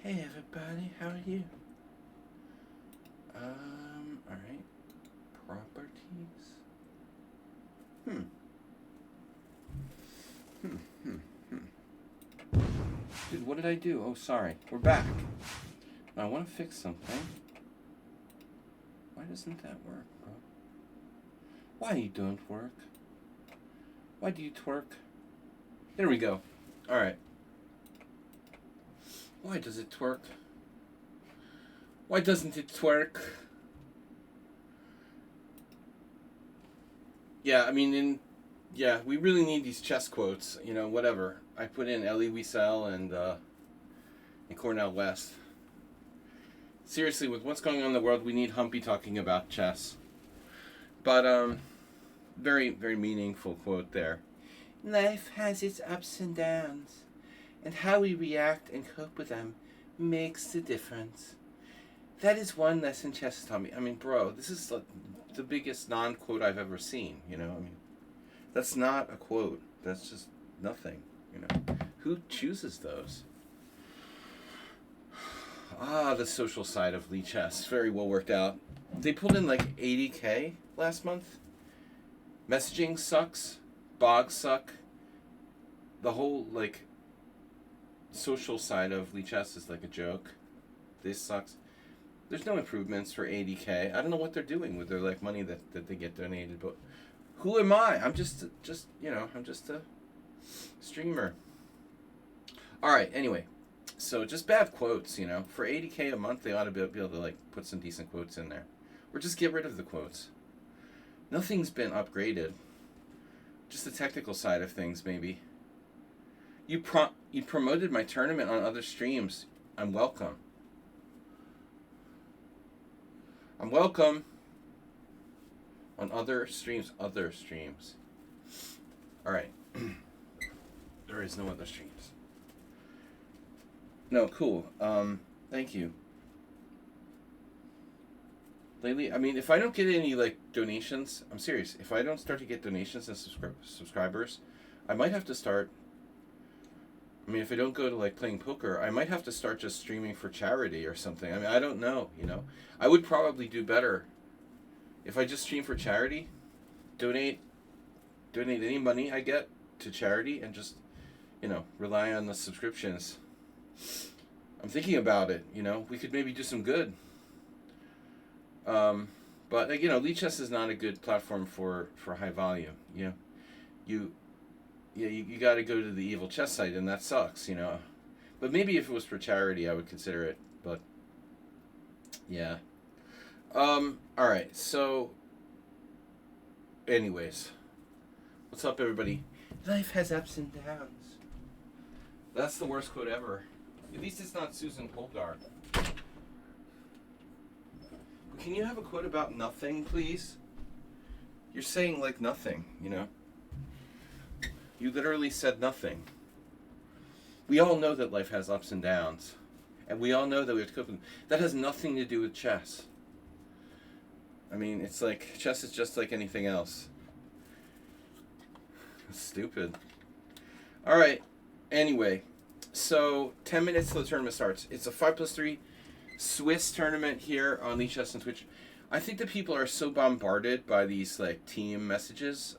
Hey everybody, how are you? Alright. Properties. Hmm. Dude, what did I do? Oh, sorry. We're back. I want to fix something. Why doesn't that work, bro? Why you don't work? Why do you twerk? There we go. Alright. Why does it twerk? Why doesn't it twerk? Yeah, I mean, we really need these chess quotes. You know, whatever. I put in Elie Wiesel and Cornell West. Seriously, with what's going on in the world, we need Humpy talking about chess. But, very, very meaningful quote there. Life has its ups and downs, and how we react and cope with them makes the difference. That is one lesson chess taught me. I mean, bro, this is like the biggest non-quote I've ever seen, you know? I mean, that's not a quote. That's just nothing, you know? Who chooses those? The social side of Lee Chess. Very well worked out. They pulled in like 80K last month. Messaging sucks. Bogs suck. The whole, like, social side of Lee Chess is like a joke. This sucks. There's no improvements for 80K. I don't know what they're doing with their, like, money that they get donated, but who am I? I'm just I'm just a streamer. Alright, anyway. So just bad quotes, you know. For 80K a month, they ought to be able to, like, put some decent quotes in there. Or just get rid of the quotes. Nothing's been upgraded. Just the technical side of things, maybe. You promoted my tournament on other streams. I'm welcome. I'm welcome. On other streams. Alright. There is no other streams. No, cool. Thank you. Lately, I mean, if I don't get any, like, donations, I'm serious. If I don't start to get donations and subscribers, I might have to start. I mean, if I don't go to, like, playing poker, I might have to start just streaming for charity or something. I mean, I don't know, you know. I would probably do better if I just stream for charity, donate any money I get to charity, and just, you know, rely on the subscriptions. I'm thinking about it, you know. We could maybe do some good. But, you know, Lee Chess is not a good platform for high volume, you know. You got to go to the evil chess site, and that sucks, you know. But maybe if it was for charity, I would consider it. But yeah. All right. So, anyways, what's up, everybody? Life has ups and downs. That's the worst quote ever. At least it's not Susan Polgar. Can you have a quote about nothing, please? You're saying, like, nothing, you know. You literally said nothing. We all know that life has ups and downs. And we all know that we have to cope with them. That has nothing to do with chess. I mean, it's like, chess is just like anything else. It's stupid. Alright, anyway. So, 10 minutes till the tournament starts. It's a 5+3 Swiss tournament here on Lee Chess and Twitch. I think that people are so bombarded by these, like, team messages,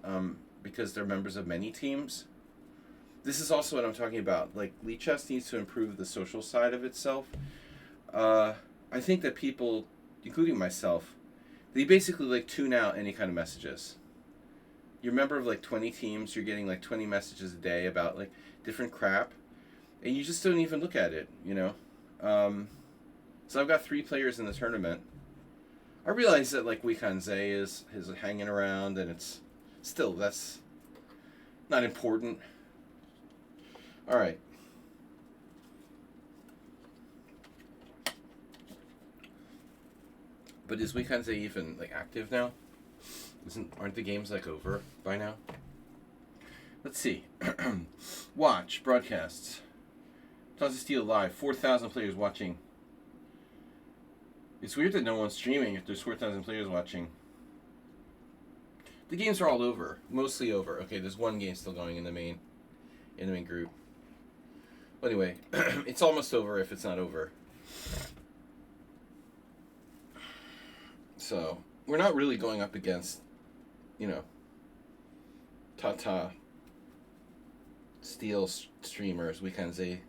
because they're members of many teams. This is also what I'm talking about. Like, Lee Chess needs to improve the social side of itself. I think that people, including myself, they basically, like, tune out any kind of messages. You're a member of, like, 20 teams. You're getting, like, 20 messages a day about, like, different crap. And you just don't even look at it, you know? So I've got 3 players in the tournament. I realize that, like, Wikanze is hanging around, and it's still, that's not important. All right. But is Wikanze even, like, active now? Aren't the games, like, over by now? Let's see. Watch broadcasts. Tons of Steel live. 4,000 players watching. It's weird that no one's streaming if there's 4,000 players watching. The games are all over. Mostly over. Okay, there's one game still going in the main group. Anyway, it's almost over if it's not over. So, we're not really going up against, you know, Tata Steel streamers. Weekend Z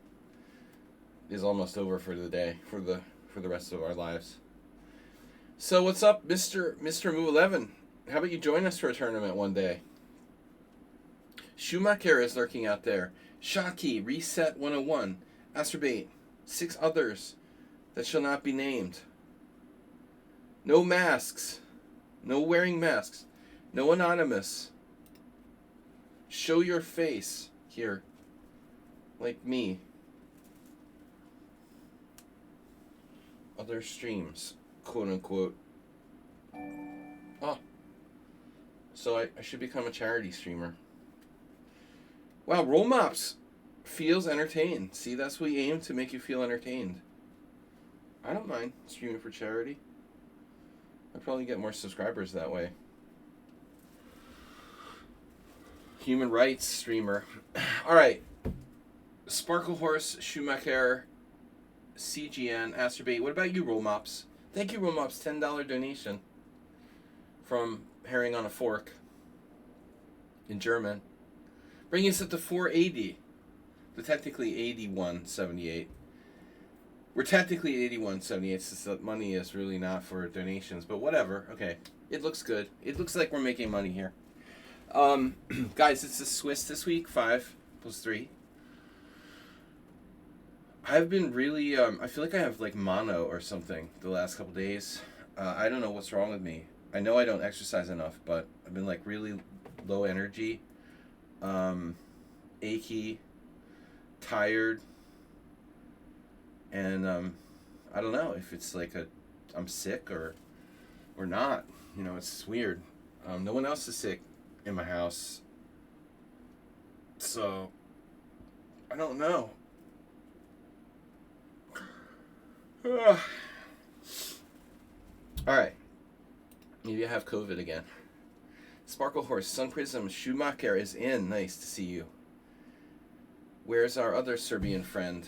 is almost over for the day, for the rest of our lives. So what's up, Mr. Move 11? How about you join us for a tournament one day? Schumacher is lurking out there. Shocky, Reset 101, Astrobate, 6 others that shall not be named. No masks. No wearing masks. No anonymous. Show your face here. Like me. Other streams, quote unquote. Oh. So I should become a charity streamer. Wow, Roll Mops feels entertained. See, that's what we aim to make you feel entertained. I don't mind streaming for charity. I'd probably get more subscribers that way. Human rights streamer. Alright. Sparkle Horse, Schumacher, CGN, Astrobate. What about you, Roll Mops? Thank you, Roll Mops. $10 donation from Herring on a Fork in German. Bringing us up to 480. But technically 81.78. We're technically 81.78 since the money is really not for donations, but whatever. Okay, it looks good. It looks like we're making money here. Guys, it's the Swiss this week. 5 plus 3. I've been really, I feel like I have like mono or something the last couple days. I don't know what's wrong with me. I know I don't exercise enough, but I've been like really low energy, achy, tired, and I don't know if it's like I'm sick or not. You know, it's weird. No one else is sick in my house, so I don't know. All right. Maybe I have COVID again. Sparkle Horse, Sun Prism, Schumacher is in. Nice to see you. Where's our other Serbian friend?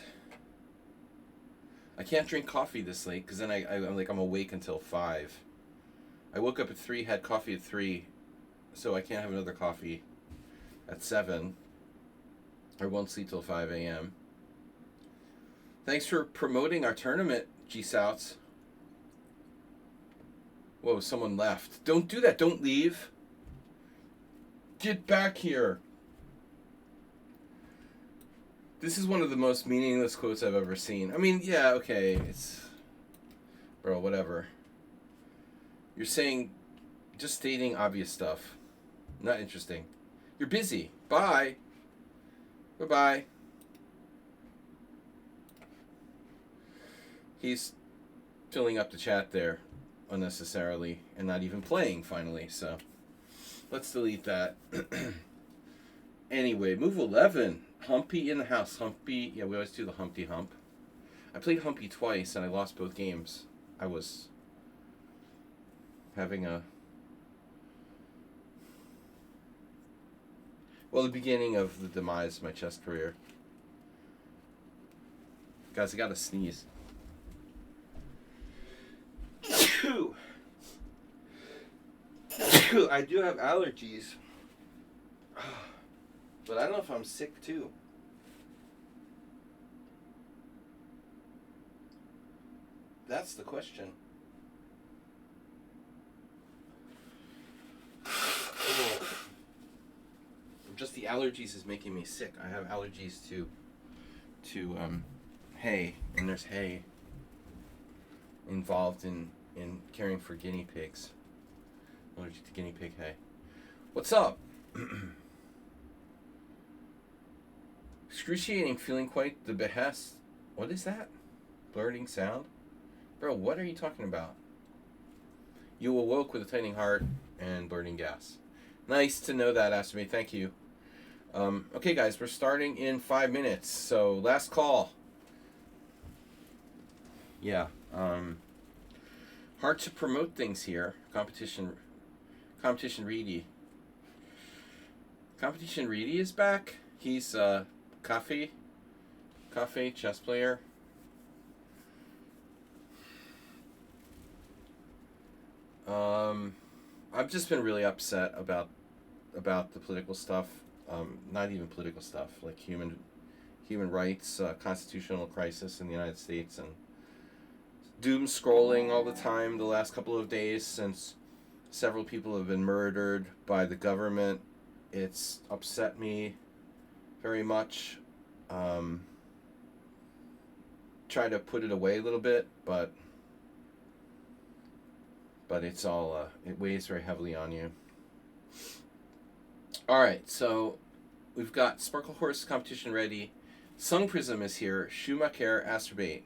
I can't drink coffee this late because then I'm awake until 5. I woke up at 3, had coffee at 3, so I can't have another coffee at 7. I won't sleep till 5 a.m. Thanks for promoting our tournament, G-Souts. Whoa, someone left. Don't do that. Don't leave. Get back here. This is one of the most meaningless quotes I've ever seen. I mean, yeah, okay. It's... Bro, whatever. You're saying... Just stating obvious stuff. Not interesting. You're busy. Bye. Bye-bye. He's filling up the chat there unnecessarily and not even playing finally, so let's delete that. Anyway, move 11. Humpy in the house. Humpy, yeah, we always do the Humpty Hump. I played Humpy twice and I lost both games. I was having the beginning of the demise of my chess career. Guys, I gotta sneeze. I do have allergies, but I don't know if I'm sick too. That's the question. Just the allergies is making me sick. I have allergies to hay, and there's hay involved in caring for guinea pigs. Allergic to guinea pig hay. What's up? Excruciating, feeling quite the behest. What is that? Blurting sound? Bro, what are you talking about? You awoke with a tightening heart and burning gas. Nice to know that, Ask Me. Thank you. Okay, guys, we're starting in 5 minutes. So, last call. Yeah. Hard to promote things here. Competition Reedy. Competition Reedy is back. He's coffee. Cafe, chess player. I've just been really upset about the political stuff. Not even political stuff, like human rights, constitutional crisis in the United States, and doom scrolling all the time the last couple of days since several people have been murdered by the government. It's upset me very much. Try to put it away a little bit, but it's all it weighs very heavily on you. All right, so we've got Sparkle Horse competition ready. Sung Prism is here. Schumacher Astrobate.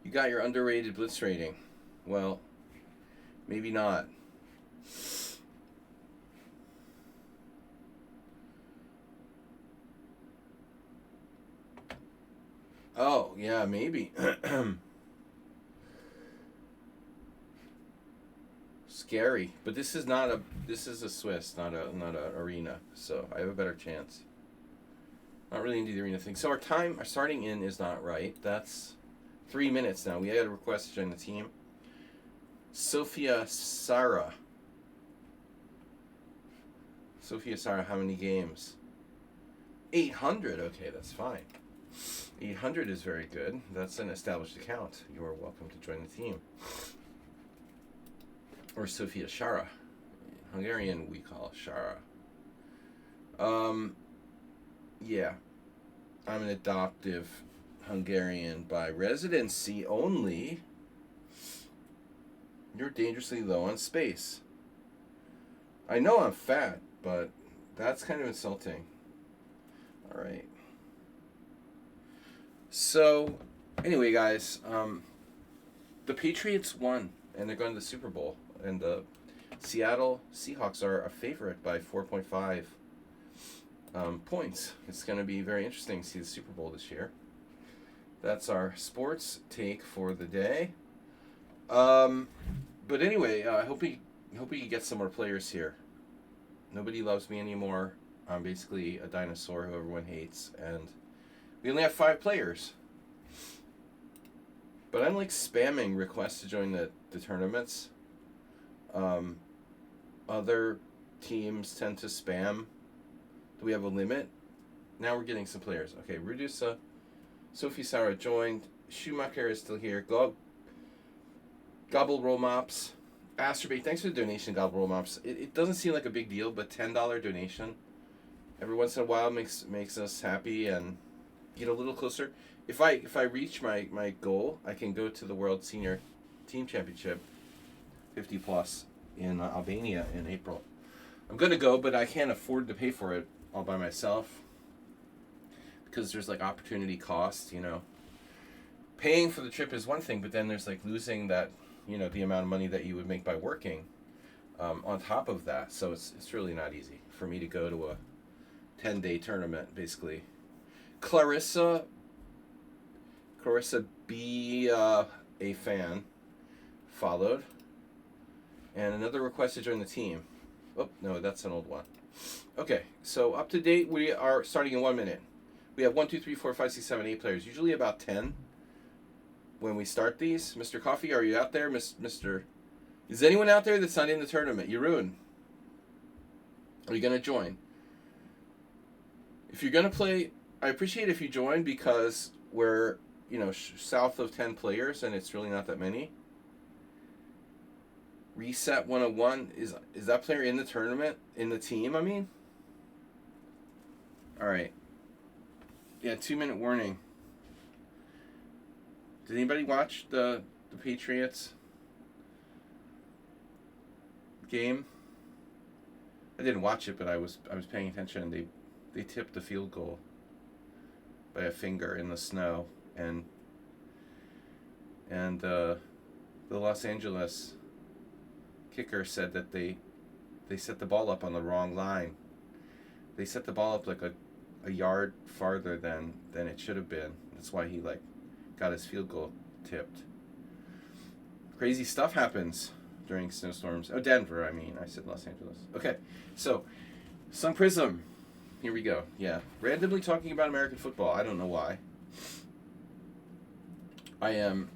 You got your underrated Blitz rating. Well, maybe not. Oh, yeah, maybe. Scary, but this is a Swiss, not a arena, so I have a better chance. Not really into the arena thing. So our starting in is not right. That's 3 minutes now. We had a request to join the team. Sophia Sarah, how many games? 800. Okay, that's fine. 800 is very good. That's an established account. You are welcome to join the team. Or Sophia Shara. Hungarian we call Shara. Yeah. I'm an adoptive Hungarian by residency only. You're dangerously low on space. I know I'm fat, but that's kind of insulting. All right. So, anyway, guys, the Patriots won, and they're going to the Super Bowl. And the Seattle Seahawks are a favorite by 4.5 points. It's going to be very interesting to see the Super Bowl this year. That's our sports take for the day. But anyway, I hope we can get some more players here. Nobody loves me anymore. I'm basically a dinosaur who everyone hates, and we only have 5 players. But I'm like spamming requests to join the tournaments. Other teams tend to spam. Do we have a limit? Now we're getting some players. Okay, Rudusa, Sophie Sarah joined. Schumacher is still here. Gobble Roll Mops. Astrobate, thanks for the donation, Gobble Roll Mops. It doesn't seem like a big deal, but $10 donation every once in a while makes us happy and get a little closer. If I reach my goal, I can go to the World Senior Team Championship 50 plus in Albania in April. I'm gonna go, but I can't afford to pay for it all by myself because there's like opportunity cost, you know. Paying for the trip is one thing, but then there's like losing that, you know, the amount of money that you would make by working on top of that. So it's really not easy for me to go to a 10-day tournament, basically. Clarissa B, a fan, followed. And another request to join the team. Oh, no, that's an old one. Okay, so up to date, we are starting in 1 minute. We have 1, 2, 3, 4, 5, 6, 7, 8 players, usually about 10 when we start these. Mr. Coffee, are you out there? Mr. Is anyone out there that's not in the tournament? Jeroen, are you going to join? If you're going to play, I appreciate if you join because we're, you know, south of 10 players and it's really not that many. Reset 101, is that player in the tournament? In the team, I mean? Alright. Yeah, 2-minute warning. Did anybody watch the Patriots game? I didn't watch it, but I was paying attention. They tipped the field goal by a finger in the snow, and the Los Angeles kicker said that they set the ball up on the wrong line. They set the ball up like a yard farther than it should have been. That's why he like got his field goal tipped. Crazy stuff happens during snowstorms. Oh, Denver, I mean. I said Los Angeles. Okay, so Sun Prism. Here we go. Yeah. Randomly talking about American football. I don't know why. I am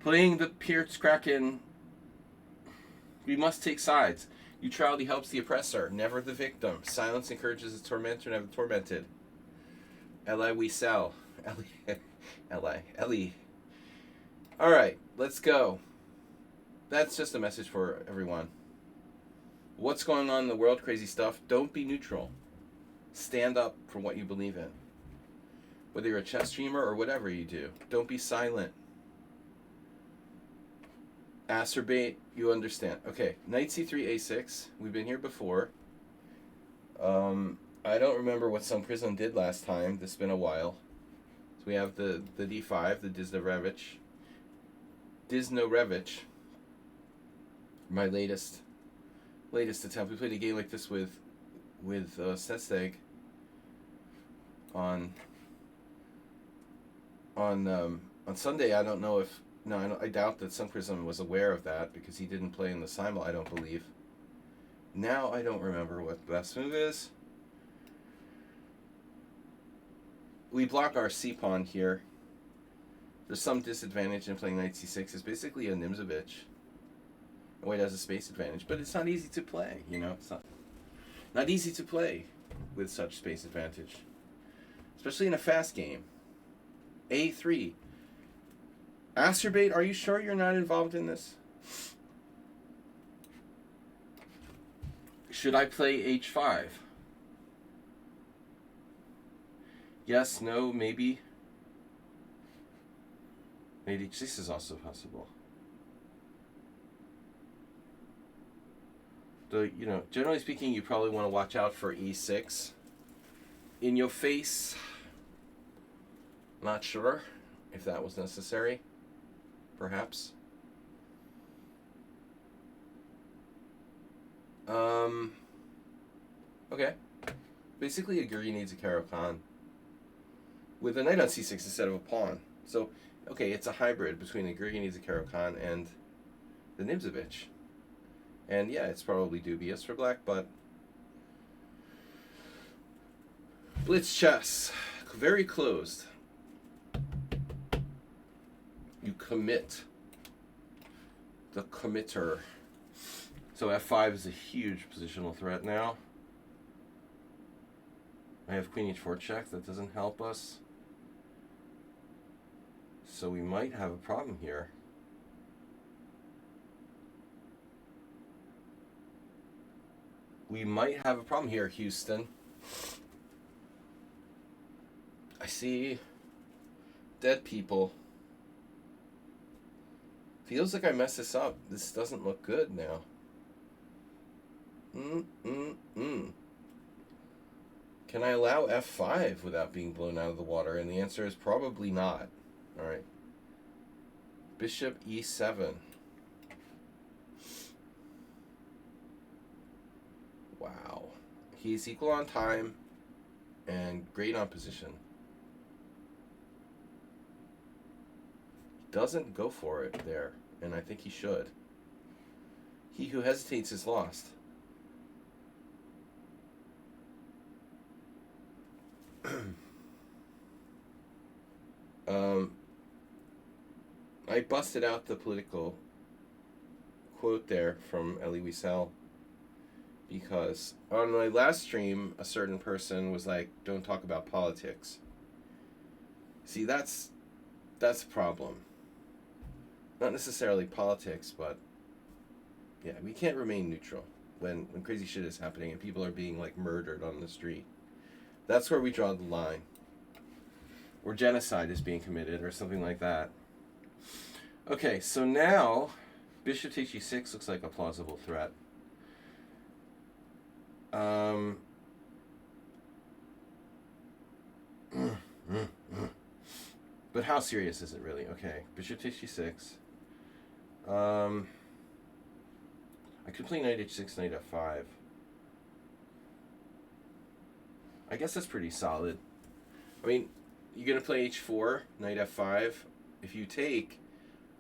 playing the Pierce Kraken. We must take sides. Neutrality helps the oppressor, never the victim. Silence encourages the tormentor, never the tormented. L.I. we sell. Ellie. Alright, let's go. That's just a message for everyone. What's going on in the world? Crazy stuff. Don't be neutral. Stand up for what you believe in. Whether you're a chess streamer or whatever you do. Don't be silent. Acerbate, you understand. Okay, knight c3, a6. We've been here before. I don't remember what some prison did last time. This has been a while. So we have the d5, the Disnorevich. My latest attempt. We played a game like this with Sesteg on Sunday. I don't know if I doubt that Sunkrism was aware of that because he didn't play in the simul, I don't believe. Now I don't remember what the best move is. We block our c-pawn here. There's some disadvantage in playing knight c6. It's basically a Nimzovich. White has a space advantage, but it's not easy to play, you know? It's not easy to play with such space advantage. Especially in a fast game. a3. Acerbate, are you sure you're not involved in this? Should I play h5? Yes, no, maybe. Knight h6 is also possible. Though, you know, generally speaking, you probably want to watch out for e6. In your face. Not sure if that was necessary. Perhaps. Okay. Basically, a Guri needs a Caro-Kann with a knight on c6 instead of a pawn. So, okay, it's a hybrid between a Guri needs a Caro-Kann and the Nimzovich. And yeah, it's probably dubious for black, but Blitz chess, very closed. You commit. The committer. So f5 is a huge positional threat now. I have queen h4 check. That doesn't help us. So we might have a problem here. We might have a problem here, Houston. I see dead people. Feels like I messed this up. This doesn't look good now. Can I allow f5 without being blown out of the water? And the answer is probably not. All right. Bishop e7. Wow. He's equal on time and great on position. Doesn't go for it there, and I think he should. He who hesitates is lost. I busted out the political quote there from Elie Wiesel because on my last stream, a certain person was like, "Don't talk about politics." See, that's a problem. Not necessarily politics, but yeah, we can't remain neutral when crazy shit is happening and people are being like murdered on the street. That's where we draw the line. Or genocide is being committed or something like that. Okay, so now bishop takes e6 looks like a plausible threat. But how serious is it really? Okay, bishop takes g6. I could play knight h6, knight f5. I guess that's pretty solid. I mean, you're going to play h4, knight f5. If you take,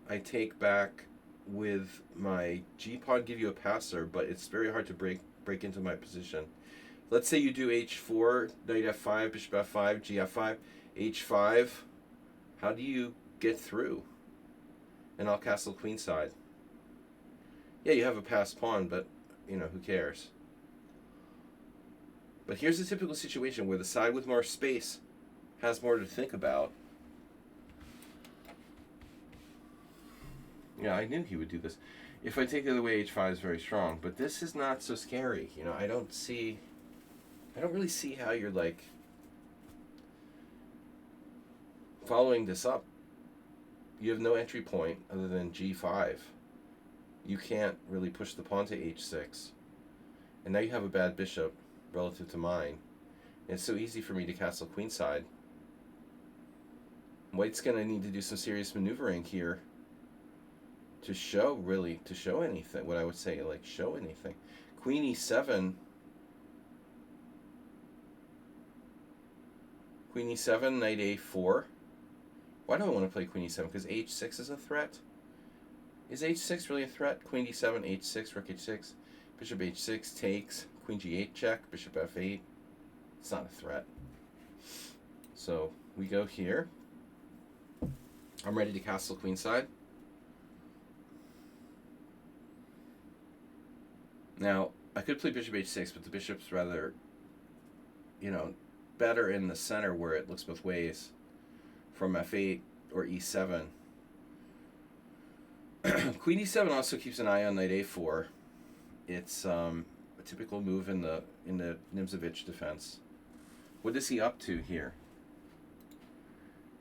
I take back with my g-pawn, give you a passer, but it's very hard to break break into my position. Let's say you do h4, knight f5, bishop f5, gf5, h5. How do you get through? And I'll castle queenside. Yeah, you have a passed pawn, but, you know, who cares? But here's a typical situation where the side with more space has more to think about. Yeah, I knew he would do this. If I take the other way, h5 is very strong. But this is not so scary. You know, I don't really see how you're, like, following this up. You have no entry point other than g5. You can't really push the pawn to h6. And now you have a bad bishop relative to mine. And it's so easy for me to castle queenside. White's going to need to do some serious maneuvering here to show anything. What I would say, like, show anything. Queen e7. Queen e7, knight a4. Why do I want to play queen e7? Because h6 is a threat? Is h6 really a threat? Queen d7, h6, rook h6, bishop h6 takes, queen g8 check, bishop f8. It's not a threat. So we go here. I'm ready to castle queenside. Now, I could play bishop h6, but the bishop's rather, you know, better in the center where it looks both ways from f8 or e7. Queen e7 also keeps an eye on knight a4. It's a typical move in the Nimzovich defense. What is he up to here?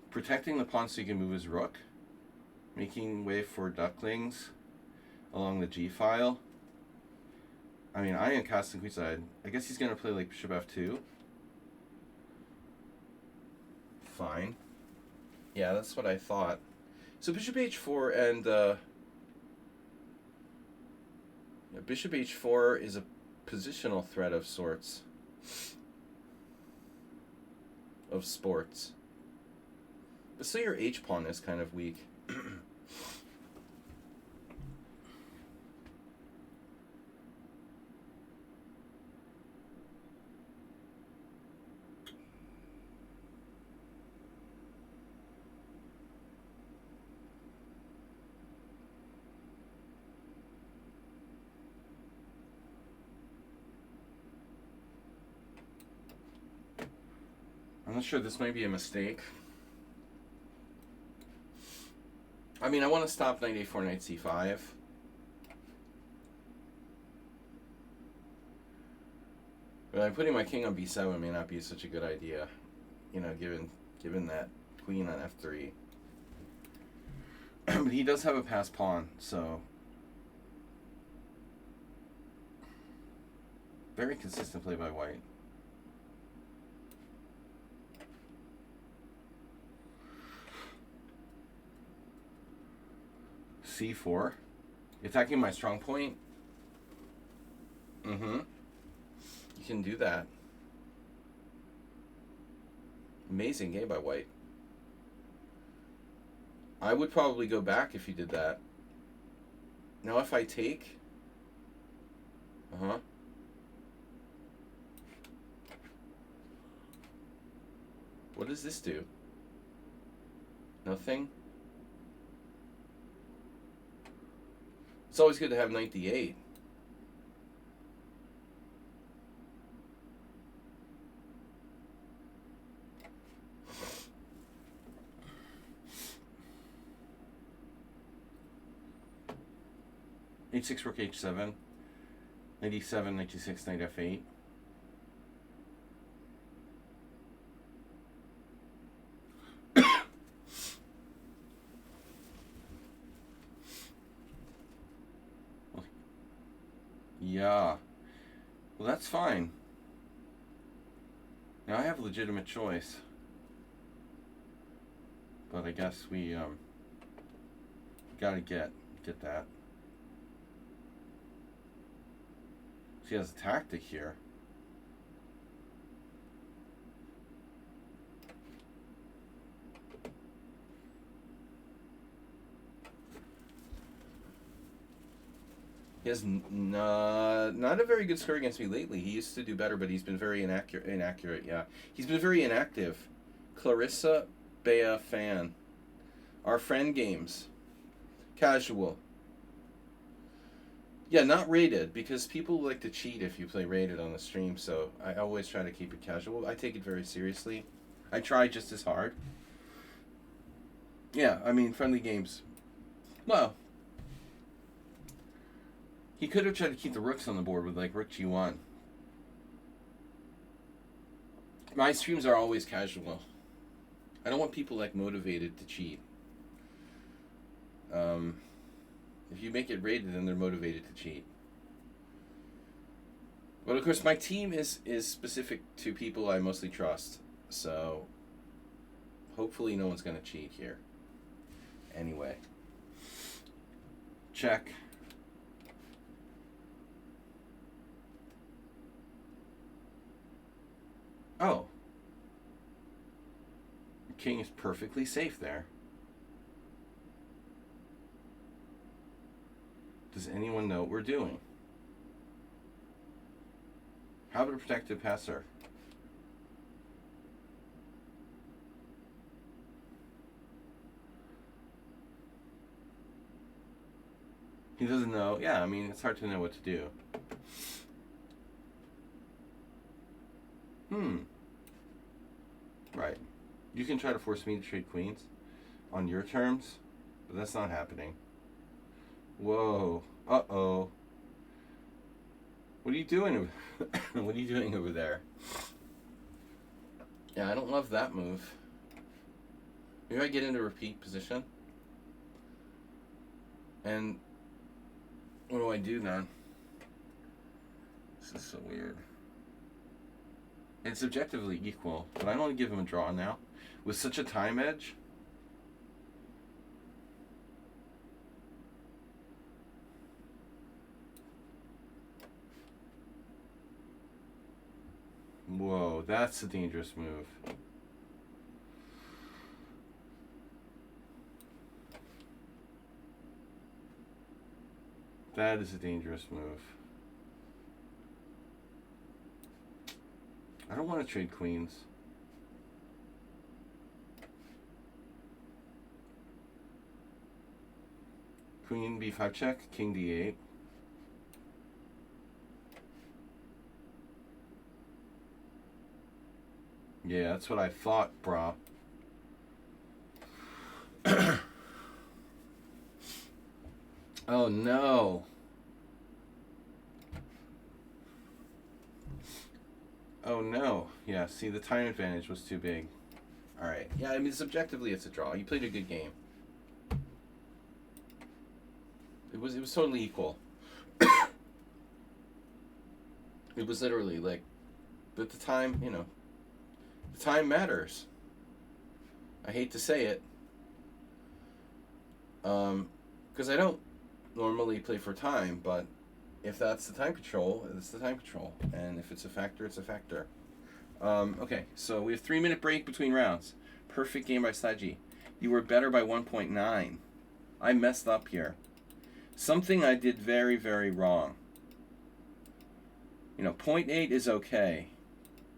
Protecting the pawn so he can move his rook, making way for ducklings along the g file. I mean, I am casting queenside. I guess he's going to play like bishop f2. Fine. Yeah, that's what I thought. So bishop h4 and bishop h4 is a positional threat of sorts. Of sports. But so your h-pawn is kind of weak. I'm not sure, this might be a mistake. I mean, I want to stop knight a4, knight c5. But I'm putting my king on b7 may not be such a good idea, you know, given that queen on f3. But he does have a passed pawn, so very consistent play by white. c4, attacking my strong point. You can do that. Amazing game by white. I would probably go back if you did that. Now if I take, what does this do? Nothing. It's always good to have knight d8. h6, rook h7, knight e7, knight g6, knight f8. Yeah, well, that's fine. Now I have a legitimate choice, but I guess we gotta get that. She has a tactic here. He has not a very good score against me lately. He used to do better, but he's been very inaccurate. Yeah, he's been very inactive. Clarissa Bea fan. Our friend games. Casual. Yeah, not rated, because people like to cheat if you play rated on the stream, so I always try to keep it casual. I take it very seriously. I try just as hard. Yeah, I mean, friendly games. Well, he could have tried to keep the rooks on the board with, like, rook g1. My streams are always casual. I don't want people, like, motivated to cheat. If you make it rated, then they're motivated to cheat. But of course, my team is specific to people I mostly trust, so hopefully no one's going to cheat here. Anyway. Check. Oh. The king is perfectly safe there. Does anyone know what we're doing? How about a protective passer? He doesn't know. Yeah, I mean, it's hard to know what to do. Right. You can try to force me to trade queens on your terms, but that's not happening. Whoa. Uh-oh. What are you doing? What are you doing over there? Yeah, I don't love that move. Maybe I get into repeat position. And what do I do then? This is so weird. It's objectively equal, but I don't want to give him a draw now. With such a time edge. Whoa, that's a dangerous move. That is a dangerous move. I don't want to trade queens. Queen b5 check, king d8. Yeah, that's what I thought, brah. Oh no. Oh no. Yeah, see, the time advantage was too big. Alright. Yeah, I mean, subjectively it's a draw. You played a good game. It was totally equal. It was literally like, but the time, you know, the time matters. I hate to say it. Because I don't normally play for time, but if that's the time control, it's the time control. And if it's a factor, it's a factor. Okay, so we have 3-minute break between rounds. Perfect game by Saji. You were better by 1.9. I messed up here. Something I did very, very wrong. You know, 0.8 is okay.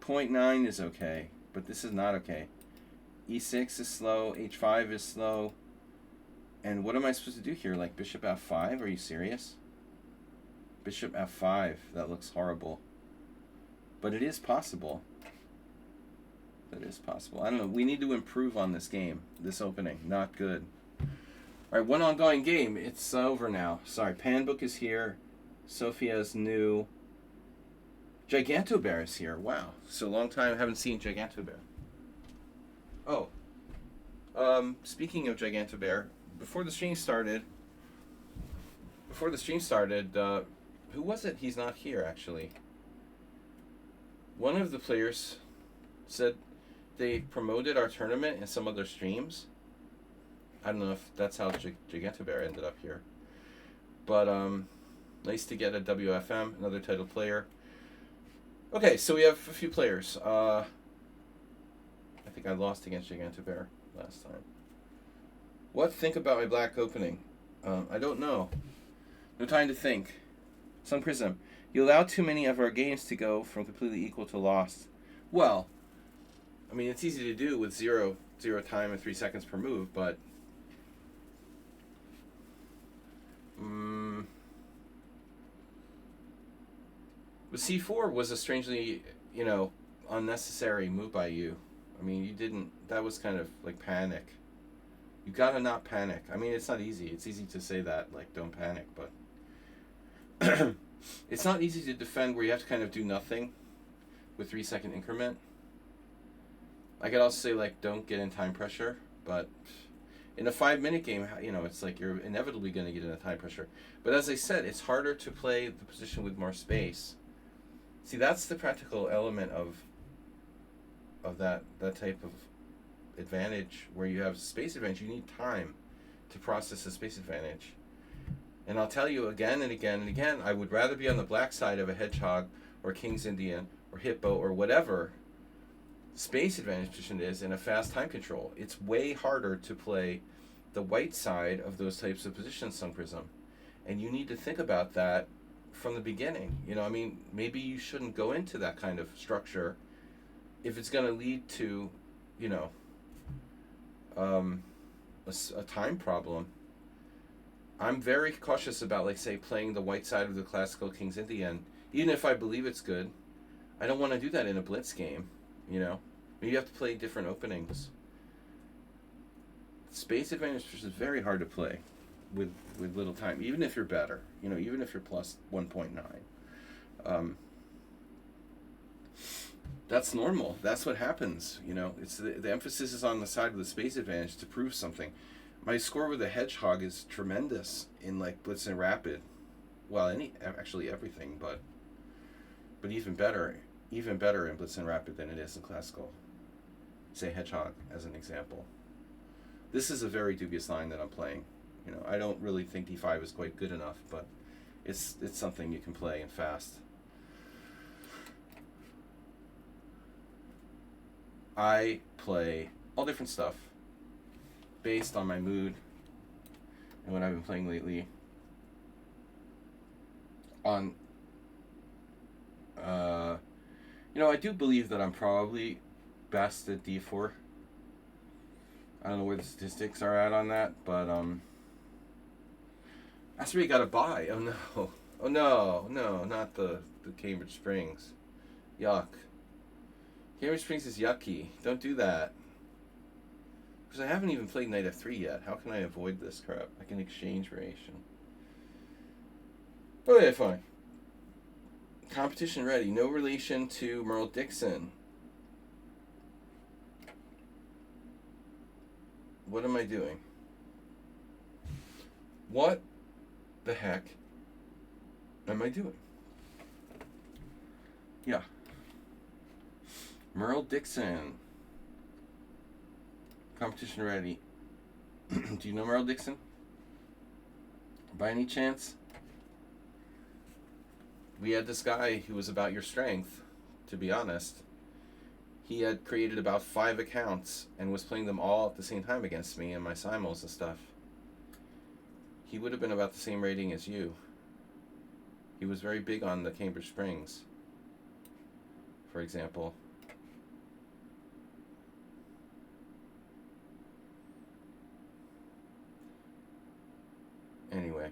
0.9 is okay, but this is not okay. E6 is slow, H5 is slow. And what am I supposed to do here? Like bishop F5? Are you serious? Bishop F5. That looks horrible. But it is possible. That is possible. I don't know. We need to improve on this game. This opening. Not good. Alright, one ongoing game. It's over now. Sorry, Panbook is here. Sophia's new. Gigantobear is here. Wow. So long time I haven't seen Gigantobear. Oh. Speaking of Gigantobear, before the stream started, who was it? He's not here, actually. One of the players said they promoted our tournament in some other streams. I don't know if that's how Gigantobear ended up here. But, nice to get a WFM, another title player. Okay, so we have a few players. I think I lost against Gigantobear last time. What think about my black opening? I don't know. No time to think. Sun Prism. You allow too many of our games to go from completely equal to lost. Well, I mean, it's easy to do with zero time and 3 seconds per move, but but C4 was a strangely, unnecessary move by you. I mean, you didn't. That was kind of like panic. You gotta not panic. I mean, it's not easy. It's easy to say that, like, don't panic, but it's not easy to defend where you have to kind of do nothing with 3 second increment. I could also say, like, don't get in time pressure, but in a 5-minute game, it's like you're inevitably going to get into time pressure. But as I said, it's harder to play the position with more space. See, that's the practical element of that type of advantage where you have space advantage. You need time to process the space advantage. And I'll tell you again and again and again, I would rather be on the black side of a hedgehog or King's Indian or hippo or whatever space advantage position is in a fast time control. It's way harder to play the white side of those types of positions, Sun Prism. And you need to think about that from the beginning. Maybe you shouldn't go into that kind of structure if it's going to lead to, a time problem. I'm very cautious about, like, say, playing the white side of the classical King's Indian, even if I believe it's good. I don't want to do that in a blitz game, You have to play different openings. Space advantage is very hard to play with little time, even if you're better, even if you're plus 1.9. That's normal. That's what happens, It's the emphasis is on the side of the space advantage to prove something. My score with a hedgehog is tremendous in, like, blitz and rapid. Well, everything, but even better in blitz and rapid than it is in classical. Say hedgehog as an example. This is a very dubious line that I'm playing. I don't really think d5 is quite good enough, but it's something you can play and fast. I play all different stuff based on my mood and what I've been playing lately. I do believe that I'm probably best at d4. I don't know where the statistics are at on that, but that's where you gotta buy. Oh no, not the Cambridge Springs. Yuck. Cambridge Springs is yucky. Don't do that. Because I haven't even played knight f3 yet. How can I avoid this crap? I can exchange variation. Okay, fine. Competition ready. No relation to Merle Dixon. What am I doing? What the heck am I doing? Yeah. Merle Dixon. Competition ready. Do you know Merle Dixon? By any chance? We had this guy who was about your strength, to be honest. He had created about 5 accounts and was playing them all at the same time against me and my simuls and stuff. He would have been about the same rating as you. He was very big on the Cambridge Springs, for example. Anyway,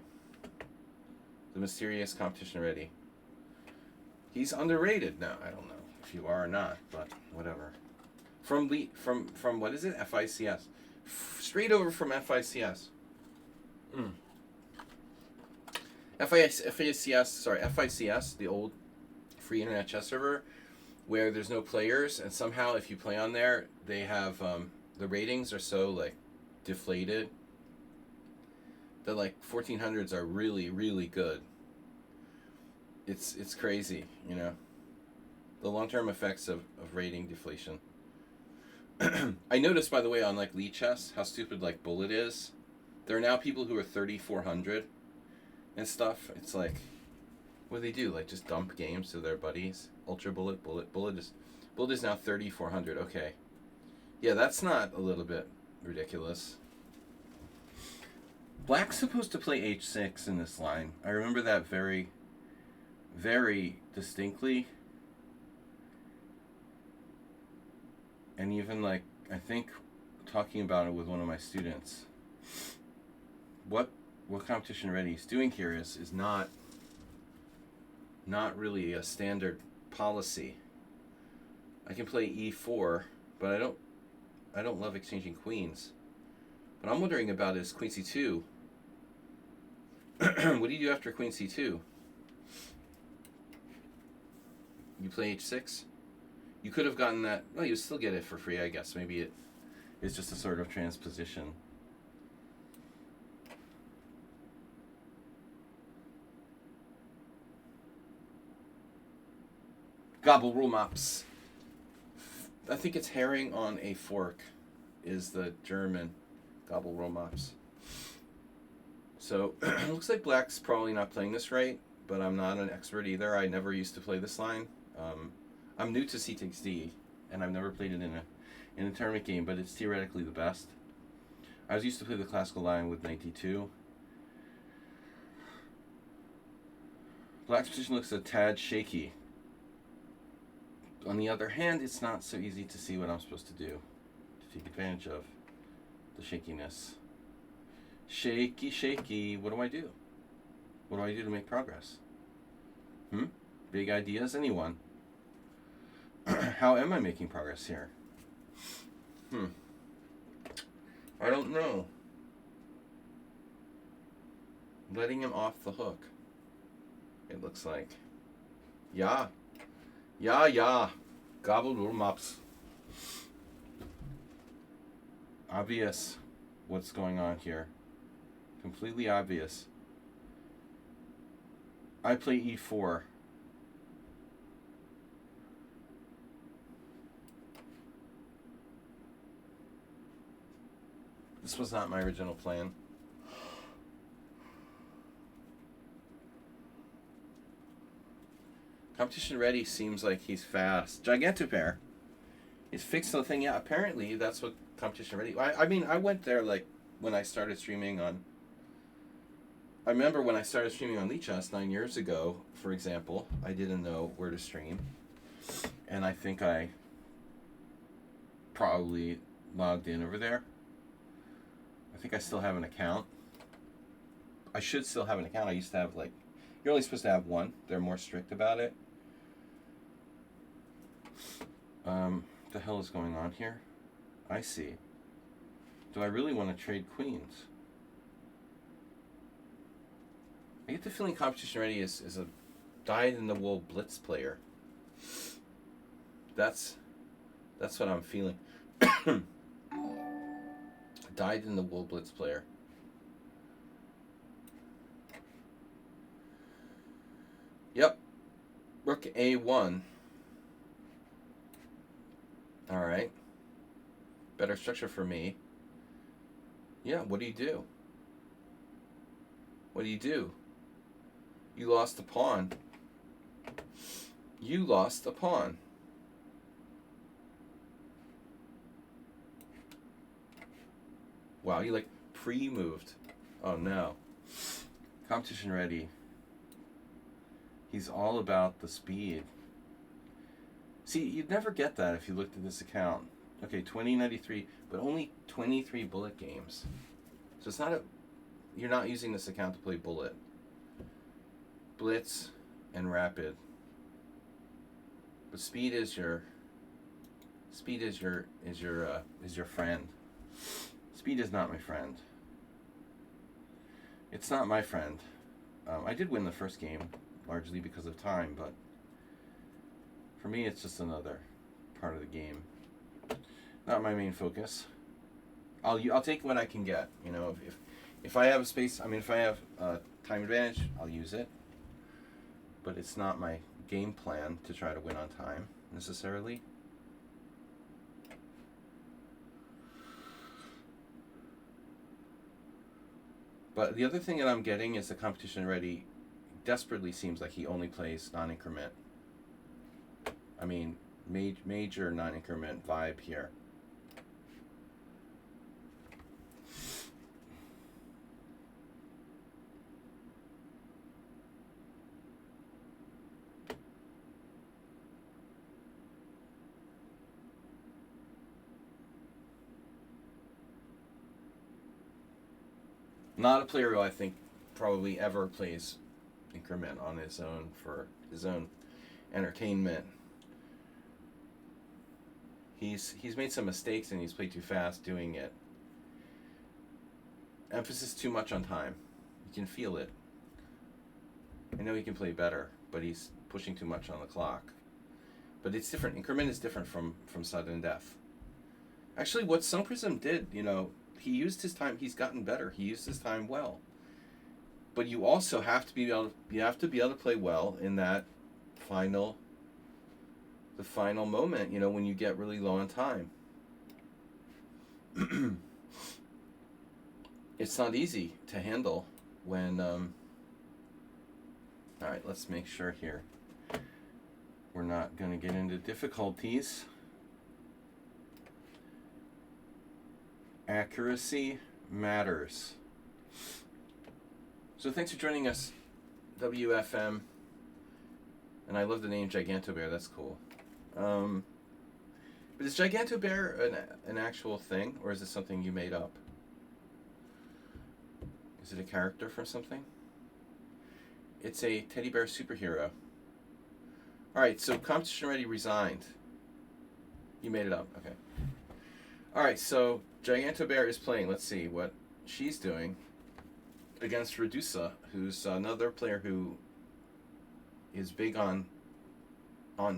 the mysterious competition ready. He's underrated now. I don't know if you are or not, but whatever. From what is it? FICS. Straight over from FICS. FICS, the old free internet chess server, where there's no players, and somehow if you play on there, they have the ratings are so, like, deflated. The, like, 1400s are really, really good. It's crazy, the long-term effects of rating deflation. I noticed, by the way, on, like, Lee Chess, how stupid, like, Bullet is. There are now people who are 3,400 and stuff. It's like, what do they do? Like, just dump games to their buddies? Ultra Bullet is now 3,400. Okay. Yeah, that's not a little bit ridiculous. Black's supposed to play h6 in this line. I remember that very very distinctly. And even like, I think talking about it with one of my students, what Competition Ready is doing here is not really a standard policy. I can play e4, but I don't love exchanging queens. What I'm wondering about is queen c2. What do you do after queen c2? You play h6? You could have gotten that. Well, you still get it for free, I guess. Maybe it is just a sort of transposition. Gobble roll mops. I think it's herring on a fork is the German gobble roll mops. So it looks like black's probably not playing this right, but I'm not an expert either. I never used to play this line. I'm new to C takes D, and I've never played it in a tournament game, but it's theoretically the best. I was used to play the classical line with knight d2. Black's position looks a tad shaky. On the other hand, it's not so easy to see what I'm supposed to do to take advantage of the shakiness. Shaky, shaky. What do I do? What do I do to make progress? Big ideas, anyone? How am I making progress here? I don't know. Letting him off the hook. It looks like. Yeah. Gobbled roll mops. Obvious what's going on here. Completely obvious. I play e4. This was not my original plan. Competition Ready seems like he's fast. Gigantopair. He's fixed the thing. Yeah, apparently that's what Competition Ready... I mean, I went there like when I started streaming on... I remember when I started streaming on Lichess 9 years ago, for example, I didn't know where to stream. And I think I probably logged in over there. I think I still have an account. I should still have an account. I used to have, like, you're only supposed to have one. They're more strict about it. What the hell is going on here? I see. Do I really want to trade queens? I get the feeling Competition Ready is a dyed-in-the-wool blitz player. That's what I'm feeling. Dyed-in-the-wool blitz player. Yep. Rook A1. Alright. Better structure for me. Yeah, what do you do? What do you do? You lost a pawn. You lost a pawn. Wow, you like pre-moved. Oh no. Competition Ready. He's all about the speed. See, you'd never get that if you looked at this account. Okay, 2093, but only 23 bullet games. So it's not a... You're not using this account to play bullet. Blitz and rapid. But speed is your... Speed is your friend. Speed is not my friend. It's not my friend. I did win the first game, largely because of time, but for me it's just another part of the game. Not my main focus. I'll take what I can get. You know, if I have a space, I mean, if I have time advantage, I'll use it. But it's not my game plan to try to win on time, necessarily. But the other thing that I'm getting is the Competition Ready desperately seems like he only plays non-increment. I mean, major non-increment vibe here. Not a player who I think probably ever plays increment on his own for his own entertainment. He's made some mistakes and he's played too fast doing it. Emphasis too much on time. You can feel it. I know he can play better, but he's pushing too much on the clock. But it's different. Increment is different from sudden death. Actually, what Sun Prism did, he used his time. He's gotten better. He used his time well. But you also have to be able to play well in that the final moment. When you get really low on time. It's not easy to handle when. All right, let's make sure here. We're not going to get into difficulties. Accuracy matters. So thanks for joining us, WFM. And I love the name Gigantobear. That's cool. But is Gigantobear an actual thing, or is it something you made up? Is it a character from something? It's a teddy bear superhero. Alright, so competition ready resigned. You made it up, okay. Alright, so Gigantobear is playing. Let's see what she's doing against Redusa, who's another player who is big on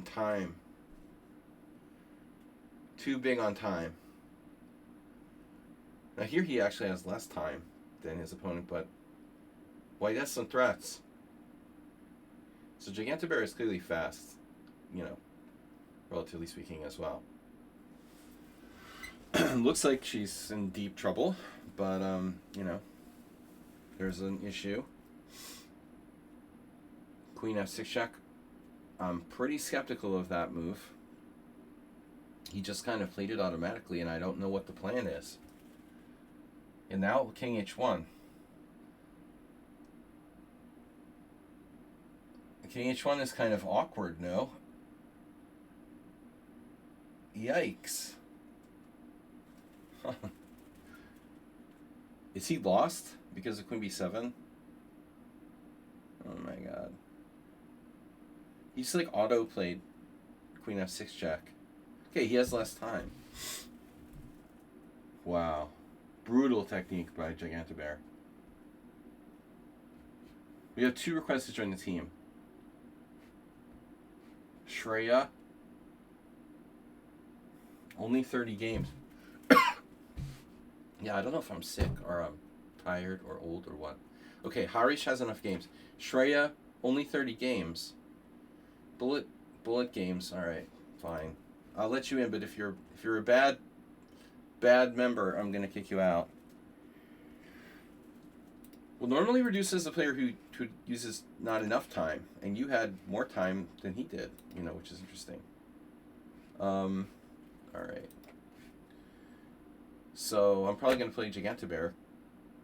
time. Too big on time. Now here he actually has less time than his opponent, but White has some threats. So Gigantobear is clearly fast, relatively speaking as well. Looks like she's in deep trouble, but there's an issue. Queen F6 check. I'm pretty skeptical of that move. He just kind of played it automatically, and I don't know what the plan is. And now King H1. King H1 is kind of awkward, no? Yikes. Is he lost because of Queen B7? Oh my god. He just like auto-played Queen F6 check. Okay, he has less time. Wow. Brutal technique by Gigantobear. We have 2 requests to join the team. Shreya. Only 30 games. Yeah, I don't know if I'm sick or I'm tired or old or what. Okay, Harish has enough games. Shreya, only 30 games. Bullet games. All right, fine. I'll let you in, but if you're a bad member, I'm gonna kick you out. Well, normally Reduce is a player who uses not enough time, and you had more time than he did, which is interesting. All right. So I'm probably gonna play Gigantobear,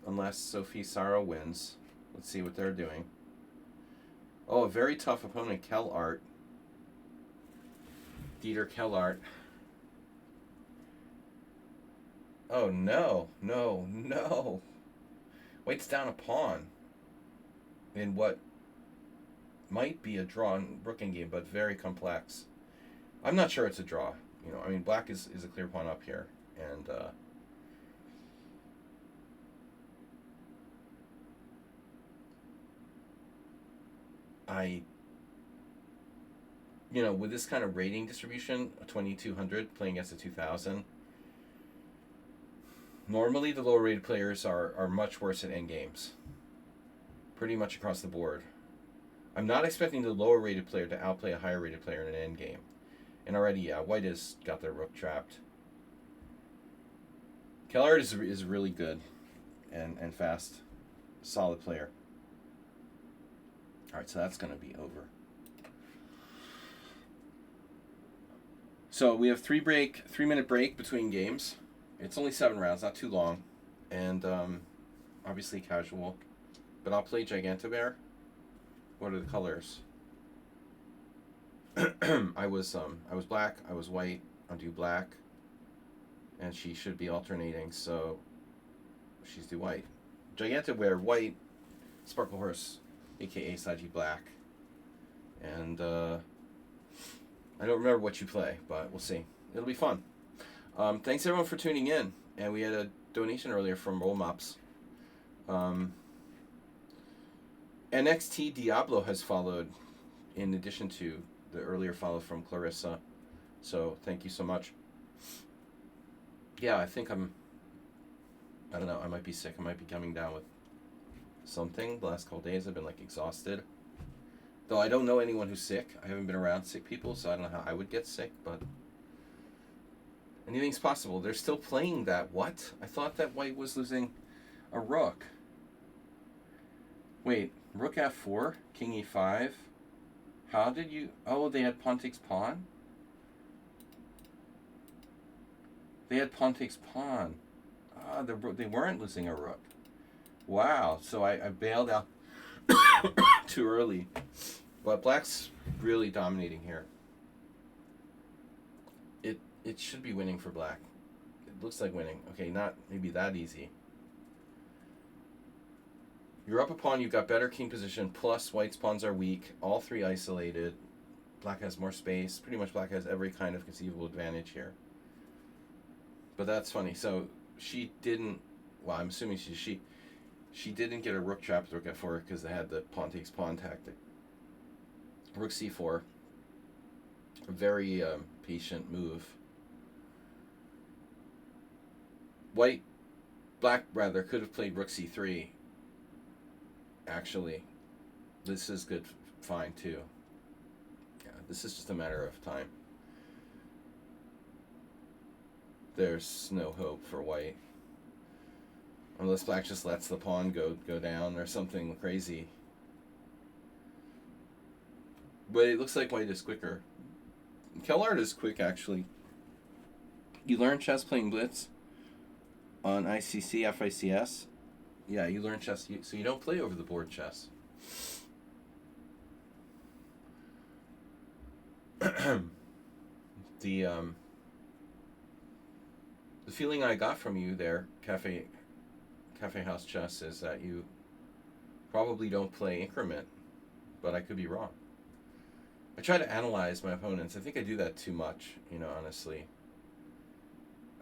unless Sophie Saro wins. Let's see what they're doing. Oh, a very tough opponent, Kellart. Dieter Kellart. Oh, no. White's down a pawn in what might be a draw in Rook Endgame, but very complex. I'm not sure it's a draw. Black is a clear pawn up here, and with this kind of rating distribution, a 2200 playing against a 2000, normally the lower rated players are much worse at endgames. Pretty much across the board. I'm not expecting the lower rated player to outplay a higher rated player in an endgame. And already, White has got their rook trapped. Kellart is really good and fast. Solid player. Alright, so that's going to be over. So we have 3-minute break between games. It's only 7 rounds, not too long. And obviously casual. But I'll play Gigantobear. What are the colors? I was black, I was white, I'll do black. And she should be alternating, so she's do white. Gigantic white, Sparkle Horse, aka Saji Black. And I don't remember what you play, but we'll see. It'll be fun. Thanks everyone for tuning in. And we had a donation earlier from Roll Mops. NXT Diablo has followed in addition to the earlier follow from Clarissa. So thank you so much. Yeah, I think I don't know, I might be sick. I might be coming down with something. The last couple days I've been like exhausted. Though I don't know anyone who's sick. I haven't been around sick people, so I don't know how I would get sick, but anything's possible. They're still playing that. What? I thought that white was losing a rook. Wait, rook f4, king e5. How did you... Oh, they had pawn takes pawn? They had pawn takes pawn. Ah, they weren't losing a rook. Wow, so I bailed out too early. But black's really dominating here. It should be winning for black. It looks like winning. Okay, not maybe that easy. You're up a pawn, you've got better king position, plus white's pawns are weak, all three isolated. Black has more space. Pretty much black has every kind of conceivable advantage here. But that's funny. So she didn't, well, I'm assuming she didn't get a rook trap with rook f4 because they had the pawn takes pawn tactic. Rook c4. A very patient move. Black rather could have played rook c3. Actually, this is good, fine too. Yeah, this is just a matter of time. There's no hope for white. Unless black just lets the pawn go down or something crazy. But it looks like white is quicker. Kellard is quick, actually. You learn chess playing Blitz on ICC, FICS. Yeah, you learn chess, so you don't play over the board chess. The feeling I got from you there, Cafe House Chess, is that you probably don't play increment, but I could be wrong. I try to analyze my opponents. I think I do that too much, honestly.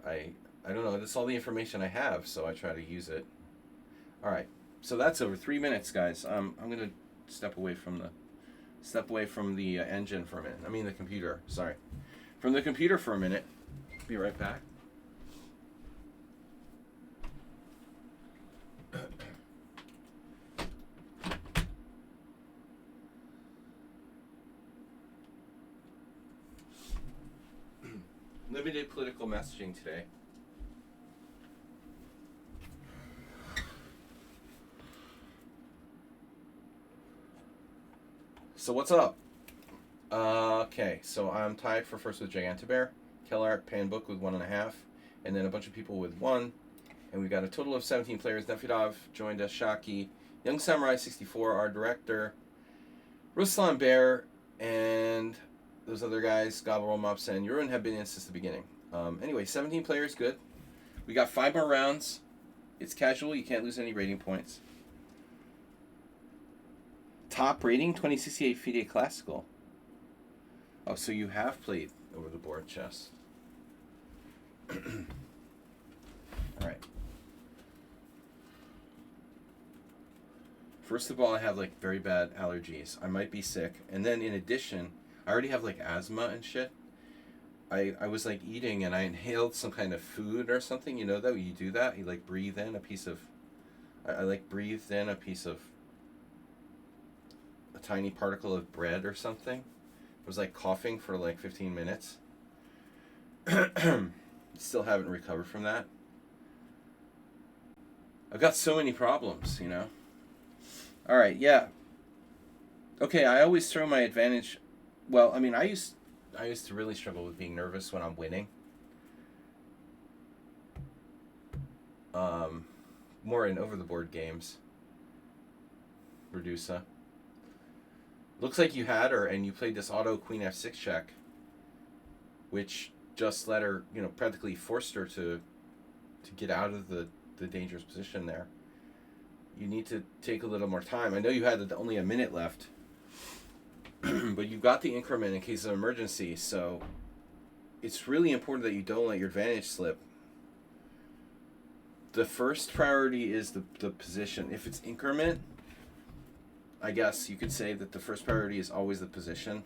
I don't know, that's all the information I have, so I try to use it. All right, so that's over 3 minutes, guys. I'm gonna step away from the engine for a minute. I mean the computer. Sorry, from the computer for a minute. Be right back. Limited political messaging today. So what's up? Okay, so I'm tied for first with Gigantibear, Kellart, Panbook with 1.5, and then a bunch of people with 1. And we've got a total of 17 players. Nefidov joined us, Shaki, Young Samurai 64, our director, Ruslan Bear, and those other guys, Gobble Mops and Yurun, have been in since the beginning. Anyway, 17 players, good. We got 5 more rounds. It's casual, you can't lose any rating points. Top rating, 2068 FIDE Classical. Oh, so you have played over the board chess. Alright. First of all, I have like very bad allergies. I might be sick. And then in addition, I already have like asthma and shit. I was like eating and I inhaled some kind of food or something. You know that you do that? You like breathe in a piece of... I like breathed in a piece of... a tiny particle of bread or something. I was like coughing for like 15 minutes. Still haven't recovered from that. I've got so many problems, Alright, yeah. Okay, I always throw my advantage... Well, I mean, I used to really struggle with being nervous when I'm winning. More in over-the-board games. Redusa. Looks like you had her, and you played this auto queen f6 check, which just let her, practically forced her to get out of the dangerous position there. you need to take a little more time. I know you had only a minute left, but you've got the increment in case of emergency, so it's really important that you don't let your advantage slip. The first priority is the position. If it's increment, I guess you could say that the first priority is always the position.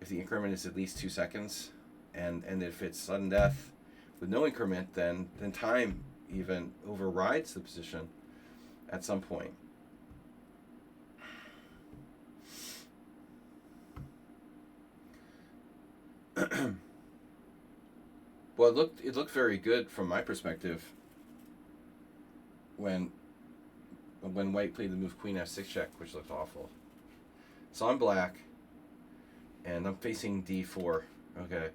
If the increment is at least 2 seconds, and if it's sudden death with no increment, then time even overrides the position at some point. Well, it looked very good from my perspective when white played the move queen f6 check, which looked awful. So I'm black, and I'm facing d4. Okay.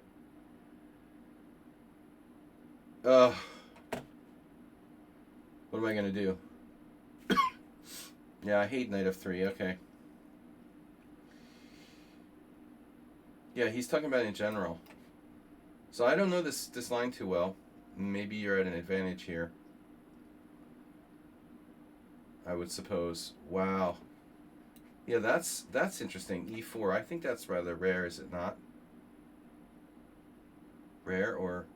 What am I gonna do? Yeah, I hate knight f3. Okay. Yeah, he's talking about it in general. So I don't know this line too well. Maybe you're at an advantage here, I would suppose. Wow. Yeah, that's interesting. E4. I think that's rather rare, is it not? Rare or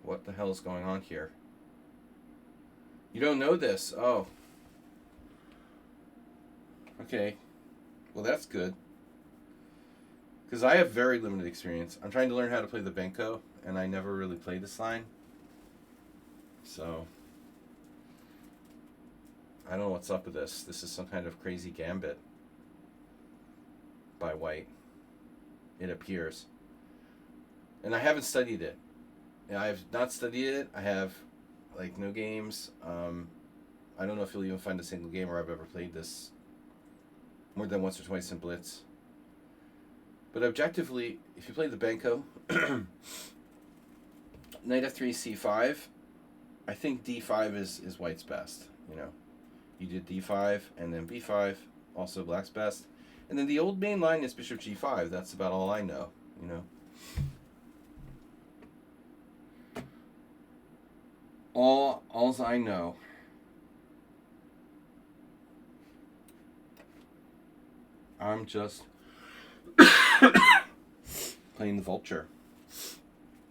what the hell is going on here? You don't know this. Oh. Okay. Well, that's good. Because I have very limited experience. I'm trying to learn how to play the Benko, and I never really played this line. So, I don't know what's up with this. This is some kind of crazy gambit by white, it appears. And I haven't studied it. I have not studied it. I have, like, no games. I don't know if you'll even find a single game where I've ever played this more than once or twice in Blitz. But objectively, if you play the Benko, knight f3, c5, I think d5 is white's best. You know, you did d5 and then b5, also black's best. And then the old main line is bishop g5. That's about all I know, you know. Alls I know. I'm just playing the vulture.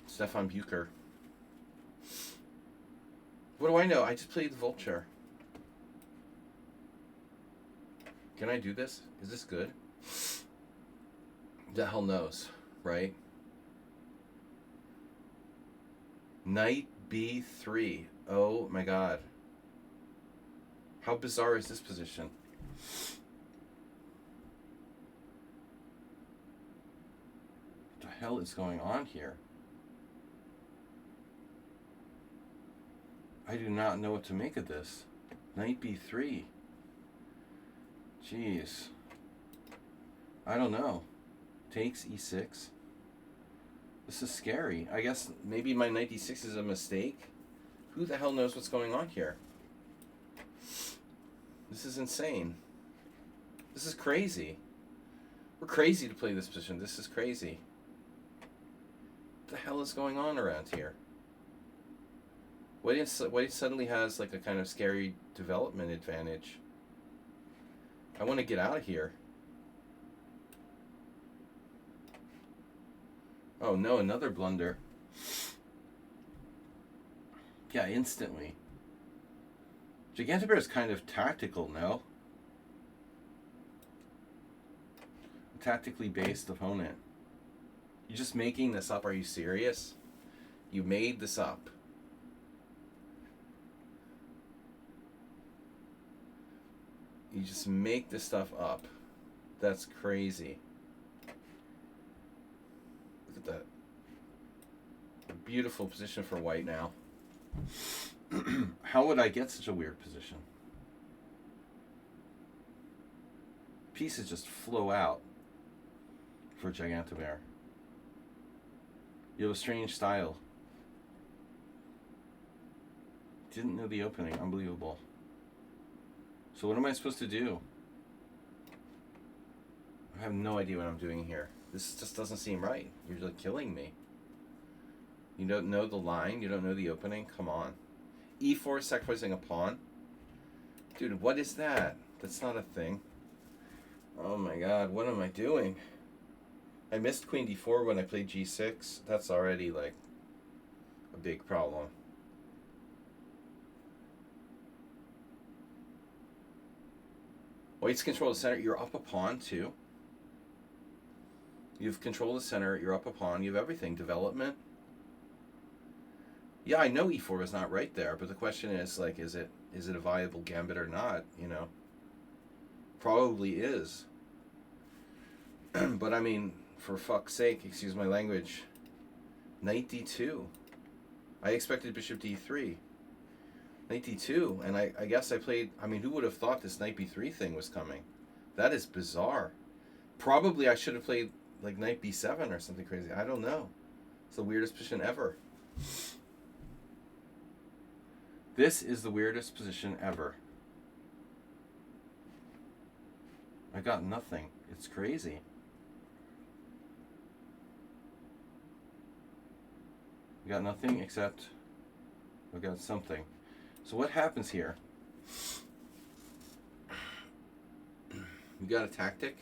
Stefan Bucher. What do I know? I just played the vulture. Can I do this? Is this good? The hell knows, right? Knight b3. Oh my god. How bizarre is this position? What the hell is going on here? I do not know what to make of this. Knight b3. Jeez. I don't know. Takes e6. This is scary. I guess maybe my knight d6 is a mistake. Who the hell knows what's going on here? This is insane. This is crazy. We're crazy to play this position. This is crazy. What the hell is going on around here? White suddenly has like a kind of scary development advantage. I want to get out of here. Oh no, another blunder. Yeah, instantly. Gigantobear is kind of tactical, no? A tactically based opponent. You're just making this up? Are you serious? You made this up. You just make this stuff up. That's crazy. Look at that. A beautiful position for white now. How would I get such a weird position? Pieces just flow out for Gigantobear. You have a strange style. Didn't know the opening. Unbelievable. So what am I supposed to do? I have no idea what I'm doing here. This just doesn't seem right. You're like killing me. You don't know the line? You don't know the opening? Come on. E4 sacrificing a pawn? Dude, what is that? That's not a thing. Oh my god, what am I doing? I missed queen d4 when I played g6. That's already, like, a big problem. White's control the center. You're up a pawn, too. You've control the center. You're up a pawn. You have everything. Development. Yeah, I know e4 is not right there, but the question is, like, is it a viable gambit or not, you know? Probably is. But, I mean, for fuck's sake, excuse my language, knight d2. I expected bishop d3. Knight d2, and I guess I played... I mean, who would have thought this knight b3 thing was coming? That is bizarre. Probably I should have played, like, knight b7 or something crazy. I don't know. It's the weirdest position ever. This is the weirdest position ever. I got nothing. It's crazy. I got nothing except I got something. So what happens here? You got a tactic?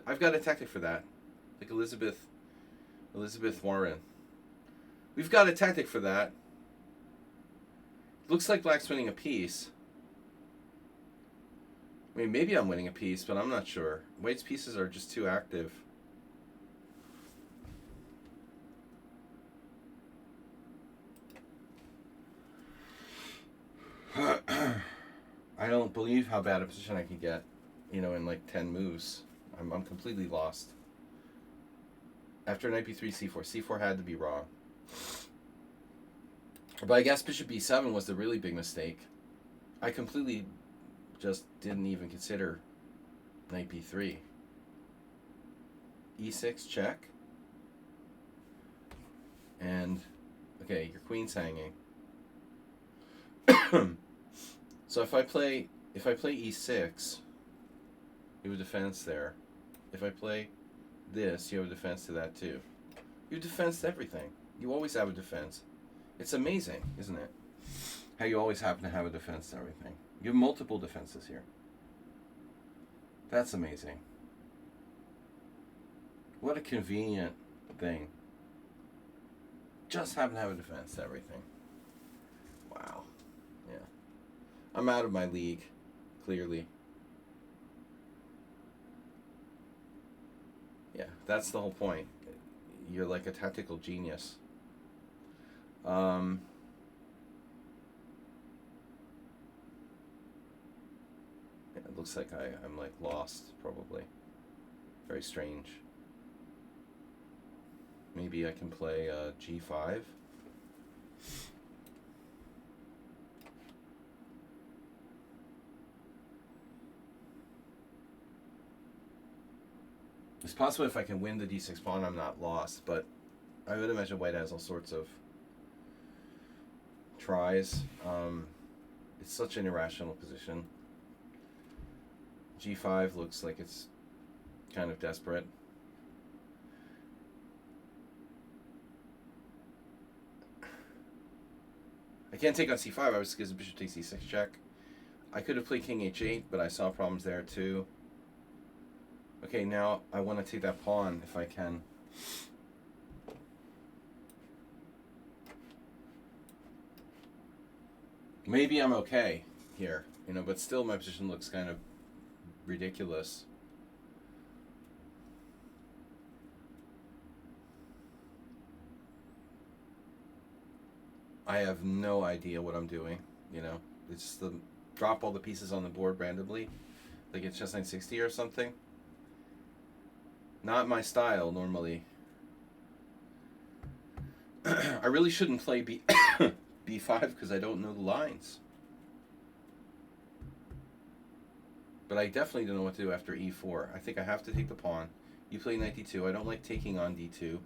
I've got a tactic for that. Like Elizabeth Warren. We've got a tactic for that. Looks like black's winning a piece. I mean, maybe I'm winning a piece, but I'm not sure. White's pieces are just too active. I don't believe how bad a position I can get, you know, in like 10 moves. I'm completely lost. After knight b3, c4. c4 had to be wrong. But I guess bishop b7 was the really big mistake. I completely just didn't even consider knight b3. e6 check. And, okay, your queen's hanging. So if I play e6, you have a defense there. If I play this, you have a defense to that too. You have defense to everything. You always have a defense. It's amazing, isn't it? How you always happen to have a defense to everything. You have multiple defenses here. That's amazing. What a convenient thing. Just happen to have a defense to everything. Wow. Yeah. I'm out of my league, clearly. Yeah, that's the whole point. You're like a tactical genius. Yeah, it looks like I'm like lost, probably. Very strange. Maybe I can play g5. It's possible if I can win the d6 pawn, I'm not lost, but I would imagine white has all sorts of tries. It's such an irrational position. g5 looks like it's kind of desperate. I can't take on c5, I was because bishop takes c6 check. I could have played king h8, but I saw problems there too. Okay, now I want to take that pawn if I can. Maybe I'm okay here, you know, but still my position looks kind of ridiculous. I have no idea what I'm doing, you know. It's just the drop all the pieces on the board randomly, like it's just 960 or something. Not my style normally. I really shouldn't play b5 because I don't know the lines. But I definitely don't know what to do after e4. I think I have to take the pawn. You play knight d2. I don't like taking on d2.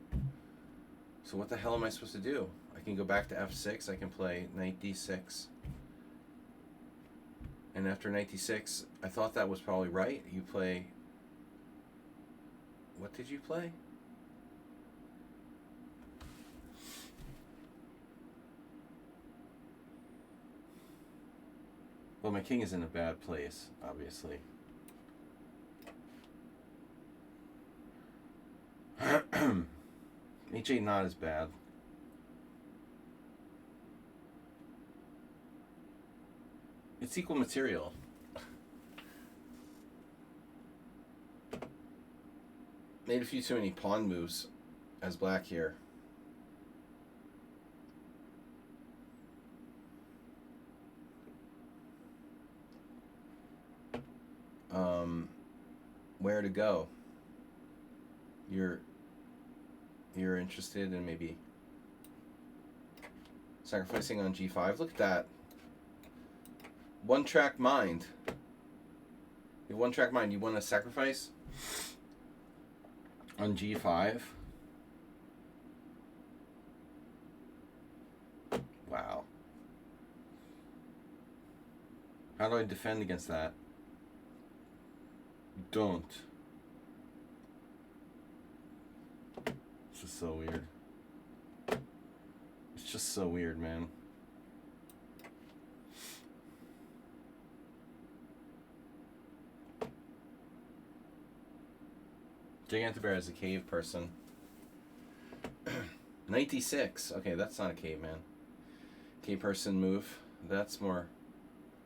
So what the hell am I supposed to do? I can go back to f6. I can play knight d6. And after knight d6, I thought that was probably right. You play... What did you play? Well, my king is in a bad place, obviously. H8 not as bad. It's equal material. Made a few too many pawn moves as black here. Where to go? You're interested in maybe sacrificing on G5. Look at that. One track mind. You have one track mind. You want to sacrifice on G5? Wow. How do I defend against that? Don't. This is so weird. It's just so weird, man. Gigantobear is a cave person. Knight d6. Okay, that's not a caveman. Cave person move. That's more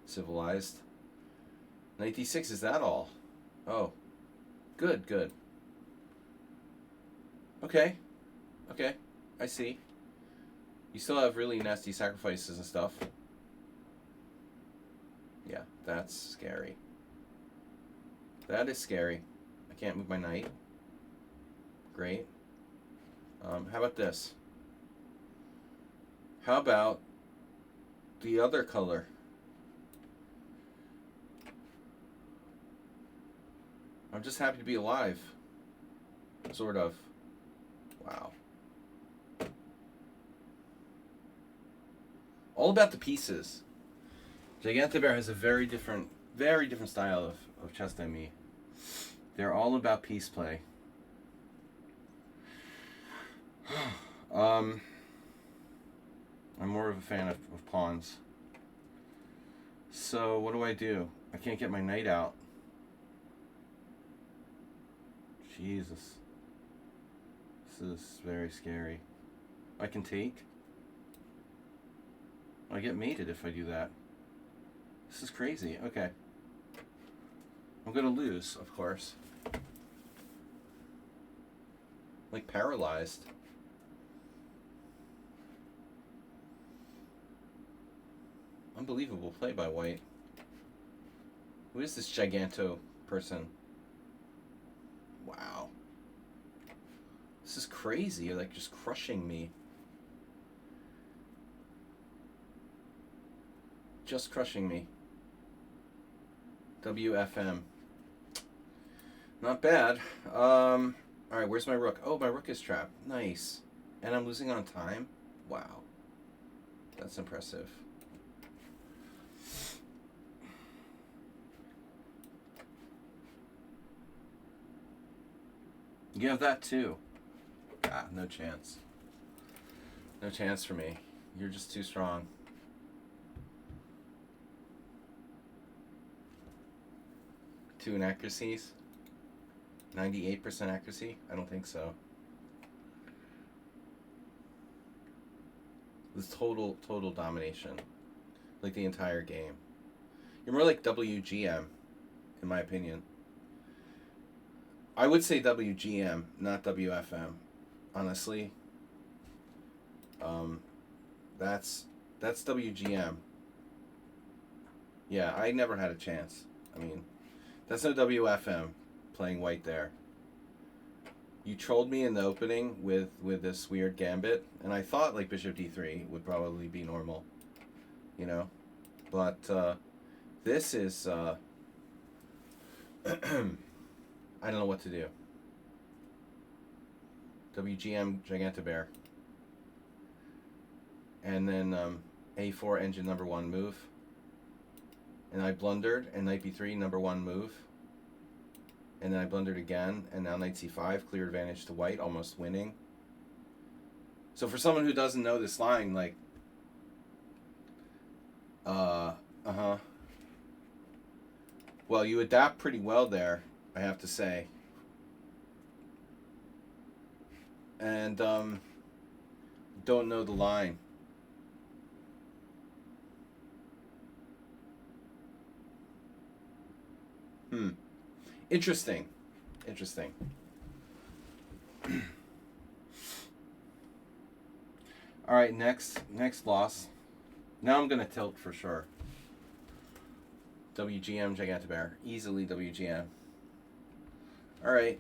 civilized. Knight d6, is that all? Oh. Good, good. Okay. Okay. I see. You still have really nasty sacrifices and stuff. Yeah, that's scary. That is scary. I can't move my knight. Great. How about this? How about the other color? I'm just happy to be alive. Sort of. Wow. All about the pieces. Gigantobear has a very different style of chess than me. They're all about piece play. I'm more of a fan of pawns. So what do? I can't get my knight out. Jesus. This is very scary. I can take. I get mated if I do that. This is crazy. Okay. I'm gonna lose, of course. Like paralyzed. Unbelievable play by white. Who is this Giganto person? Wow. This is crazy. You're like just crushing me. Just crushing me. WFM. Not bad. Alright, where's my rook? Oh, my rook is trapped. Nice. And I'm losing on time? Wow. That's impressive. You have that too. Ah, no chance. No chance for me. You're just too strong. Two inaccuracies? 98% accuracy? I don't think so. This total domination. Like the entire game. You're more like WGM, in my opinion. I would say WGM, not WFM. Honestly. That's WGM. Yeah, I never had a chance. I mean, that's no WFM playing white there. You trolled me in the opening with this weird gambit, and I thought like bishop d3 would probably be normal, you know, but this is I don't know what to do. WGM Gigantobear, and then a4 engine number 1 move, and I blundered, and knight b3 number 1 move. And then I blundered again, and now knight c5, clear advantage to white, almost winning. So for someone who doesn't know this line, like, Well, you adapt pretty well there, I have to say. And don't know the line. Hmm. Interesting. Interesting. All right, next loss. Now I'm gonna tilt for sure. WGM Gigantobear, easily WGM. All right,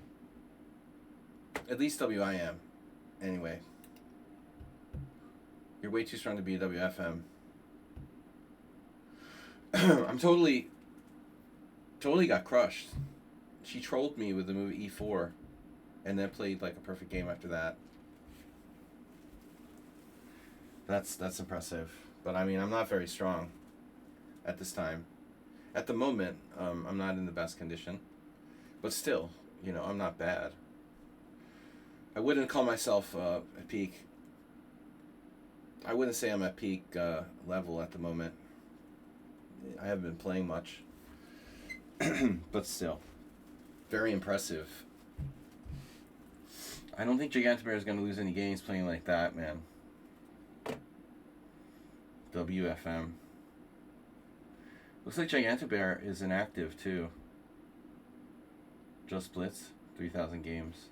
at least WIM. Anyway, you're way too strong to be a WFM. I'm totally got crushed. She trolled me with the move E4, and then played like a perfect game after that. That's impressive. But I mean, I'm not very strong at this time. At the moment, I'm not in the best condition. But still, I'm not bad. I wouldn't call myself at peak. I wouldn't say I'm at peak level at the moment. I haven't been playing much. But still, very impressive. I don't think Gigantobear is going to lose any games playing like that, man. WFM. Looks like Gigantobear is inactive too. Just Blitz, 3,000 games.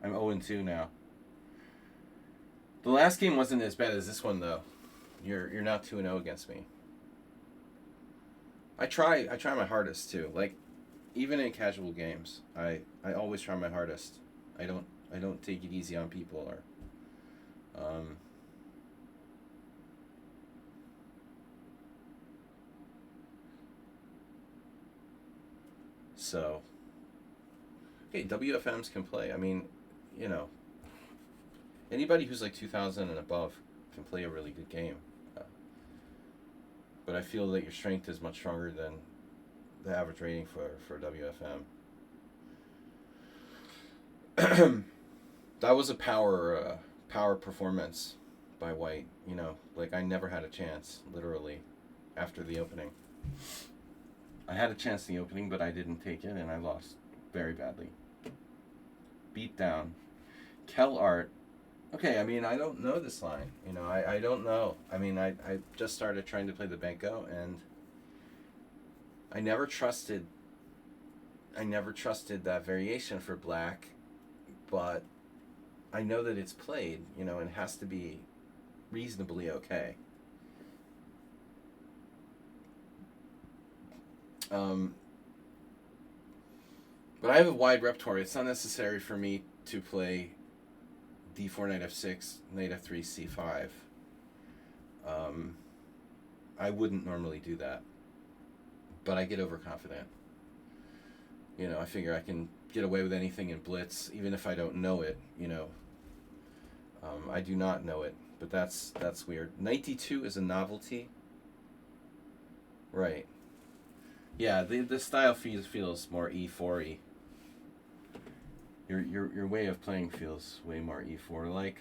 I'm 0-2 now. The last game wasn't as bad as this one though. You're now 2-0 against me. I try my hardest too. Like even in casual games, I always try my hardest. I don't take it easy on people or so okay, WFMs can play. I mean, anybody who's like 2,000 and above can play a really good game. But I feel that your strength is much stronger than the average rating for WFM. That was a power performance by White. Like I never had a chance, literally, after the opening. I had a chance in the opening, but I didn't take it, and I lost very badly. Beat down. Kel Art. Okay, I mean, I don't know this line. I don't know. I mean, I just started trying to play the Benko, and I never trusted that variation for black, but I know that it's played, and it has to be reasonably okay. But I have a wide repertoire. It's not necessary for me to play d4 knight f6, knight f3, c5. I wouldn't normally do that, but I get overconfident. I figure I can get away with anything in Blitz, even if I don't know it. I do not know it, but that's weird. Knight d2 is a novelty, right? Yeah, the style feels more e4y. Your way of playing feels way more e4 like.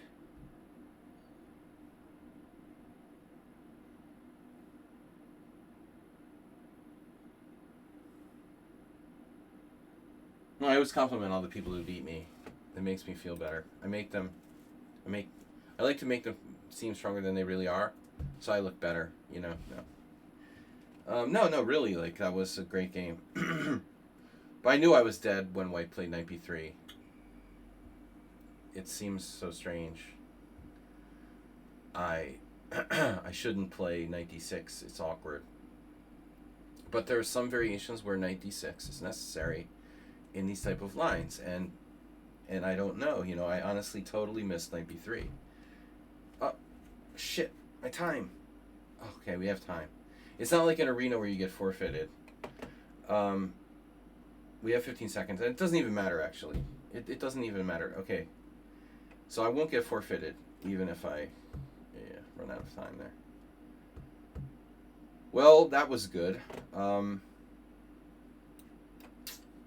No, I always compliment all the people who beat me. It makes me feel better. I like to make them seem stronger than they really are, so I look better. No, really. Like that was a great game. But I knew I was dead when White played knight b3. It seems so strange. I shouldn't play knight d6. It's awkward. But there are some variations where knight d6 is necessary in these type of lines, and I don't know. I honestly totally missed knight b3. Oh, shit! My time. Okay, we have time. It's not like an arena where you get forfeited. We have 15 seconds, and it doesn't even matter actually. It doesn't even matter. Okay. So I won't get forfeited, even if I run out of time there. Well, that was good.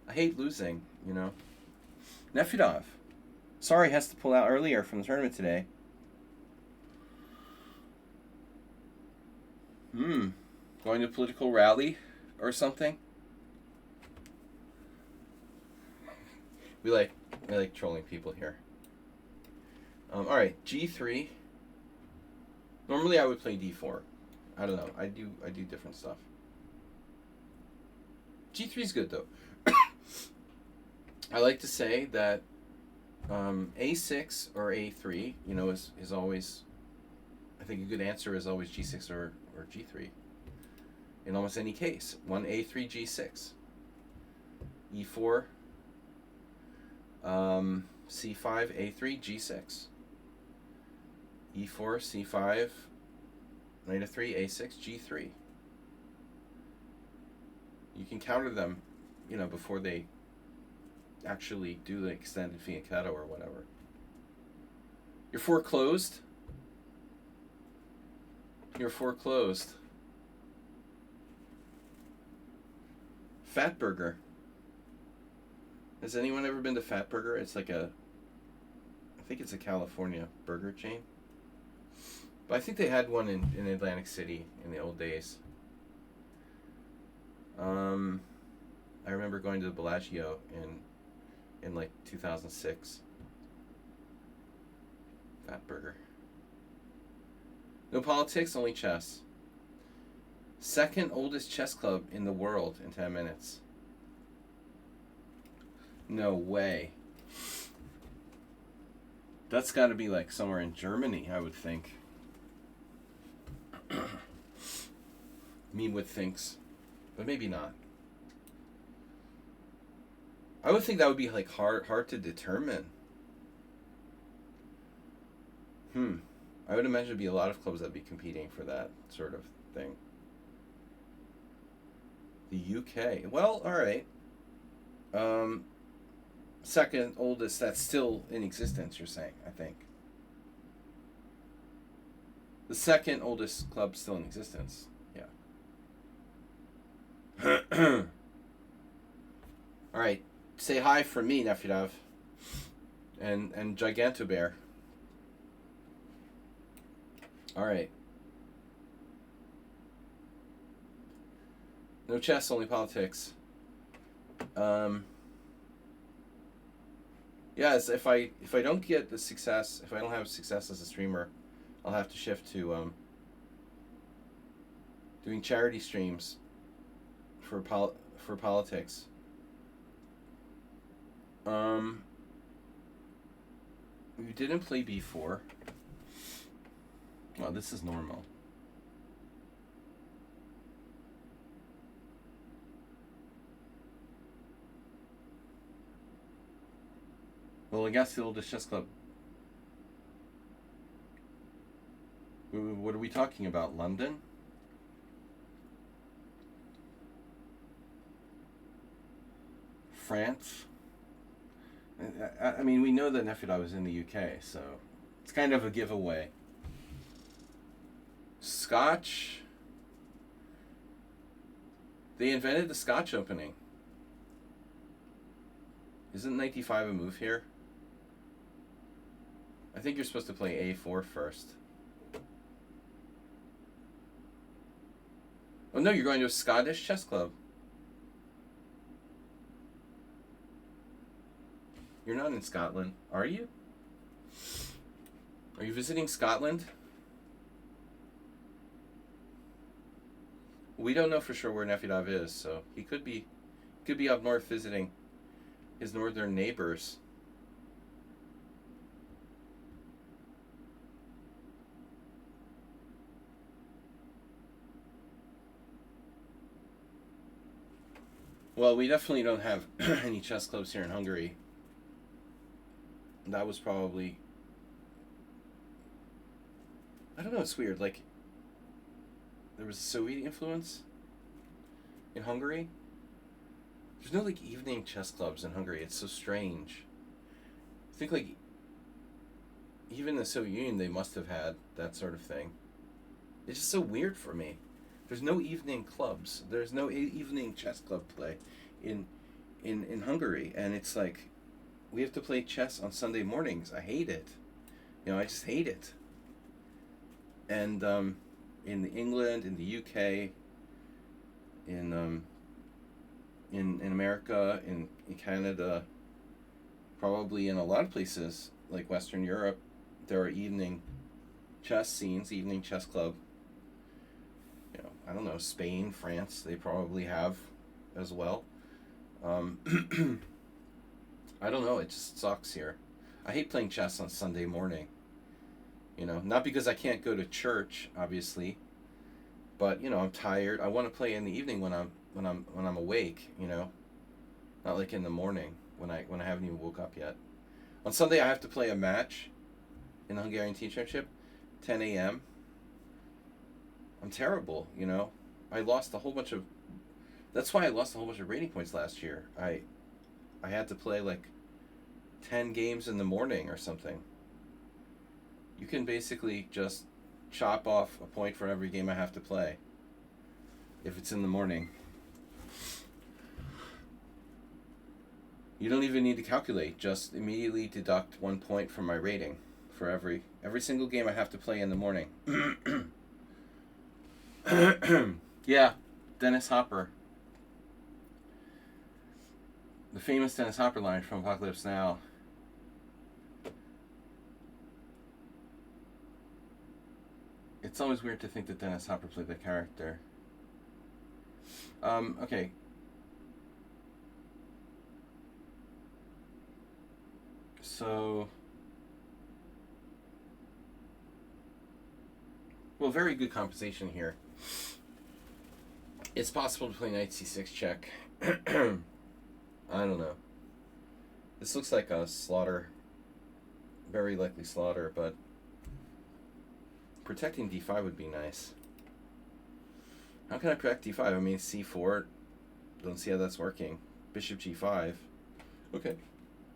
I hate losing, Nefedov. Sorry, has to pull out earlier from the tournament today. Going to political rally or something? We like trolling people here. All right, G3. Normally I would play D4. I don't know. I do different stuff. G3 is good though. I like to say that A6 or A3, is always. I think a good answer is always G6 or G3. In almost any case, one A3 G6, E4, C5 A3 G6, E4 C5, knight of 3 A6 G3. You can counter them, before they actually do the extended fianchetto or whatever. You're foreclosed. You're foreclosed. Fatburger. Has anyone ever been to Fatburger? It's like I think it's a California burger chain. But I think they had one in Atlantic City in the old days. I remember going to the Bellagio in like 2006. Fatburger. No politics, only chess. Second oldest chess club in the world in 10 minutes. No way. That's got to be like somewhere in Germany, I would think. Me would thinks, but maybe not. I would think that would be like hard to determine. I would imagine there'd be a lot of clubs that'd be competing for that sort of thing. The UK. Well, all right. Second oldest that's still in existence, you're saying, I think. The second oldest club still in existence. Yeah. All right. Say hi for me, Nefyadov. And Gigantobear. All right. No chess, only politics. Yes, if I don't get the success, if I don't have success as a streamer, I'll have to shift to doing charity streams for politics. You didn't play B4. Well, this is normal. Well, I guess the oldest chess club. What are we talking about? London? France? I mean, we know that Nefyadov was in the UK, so it's kind of a giveaway. Scotch? They invented the Scotch opening. Isn't knight d5 a move here? I think you're supposed to play a4 first. Oh no, you're going to a Scottish chess club. You're not in Scotland, are you? Are you visiting Scotland? We don't know for sure where Nefyadov is, so he could be up north visiting his northern neighbors. Well, we definitely don't have any chess clubs here in Hungary. That was probably... I don't know, it's weird. Like, there was a Soviet influence in Hungary. There's no, like, evening chess clubs in Hungary. It's so strange. I think, like, even the Soviet Union, they must have had that sort of thing. It's just so weird for me. There's no evening clubs. There's no evening chess club play in Hungary. And it's like, we have to play chess on Sunday mornings. I hate it. I just hate it. And in England, in the UK, in America, in Canada, probably in a lot of places like Western Europe, there are evening chess scenes, evening chess club. You know, I don't know, Spain, France, they probably have as well. Um, I don't know, it just sucks here. I hate playing chess on Sunday morning. You know, not because I can't go to church, obviously, but you know, I'm tired. I want to play in the evening when I'm awake. You know, not like in the morning when I haven't even woke up yet. On Sunday, I have to play a match in the Hungarian Team Championship, 10 a.m. I'm terrible. You know, I lost a whole bunch of. That's why I lost a whole bunch of rating points last year. I had to play like 10 games in the morning or something. You can basically just chop off a point for every game I have to play if it's in the morning. You don't even need to calculate. Just immediately deduct 1 point from my rating for every single game I have to play in the morning. Yeah, Dennis Hopper. The famous Dennis Hopper line from Apocalypse Now. It's always weird to think that Dennis Hopper played that character. Okay. So, well, very good compensation here. It's possible to play knight c6 check. I don't know. This looks like a slaughter. Very likely slaughter, but protecting d5 would be nice. How can I protect d5? I mean, c4. Don't see how that's working. Bishop g5. Okay.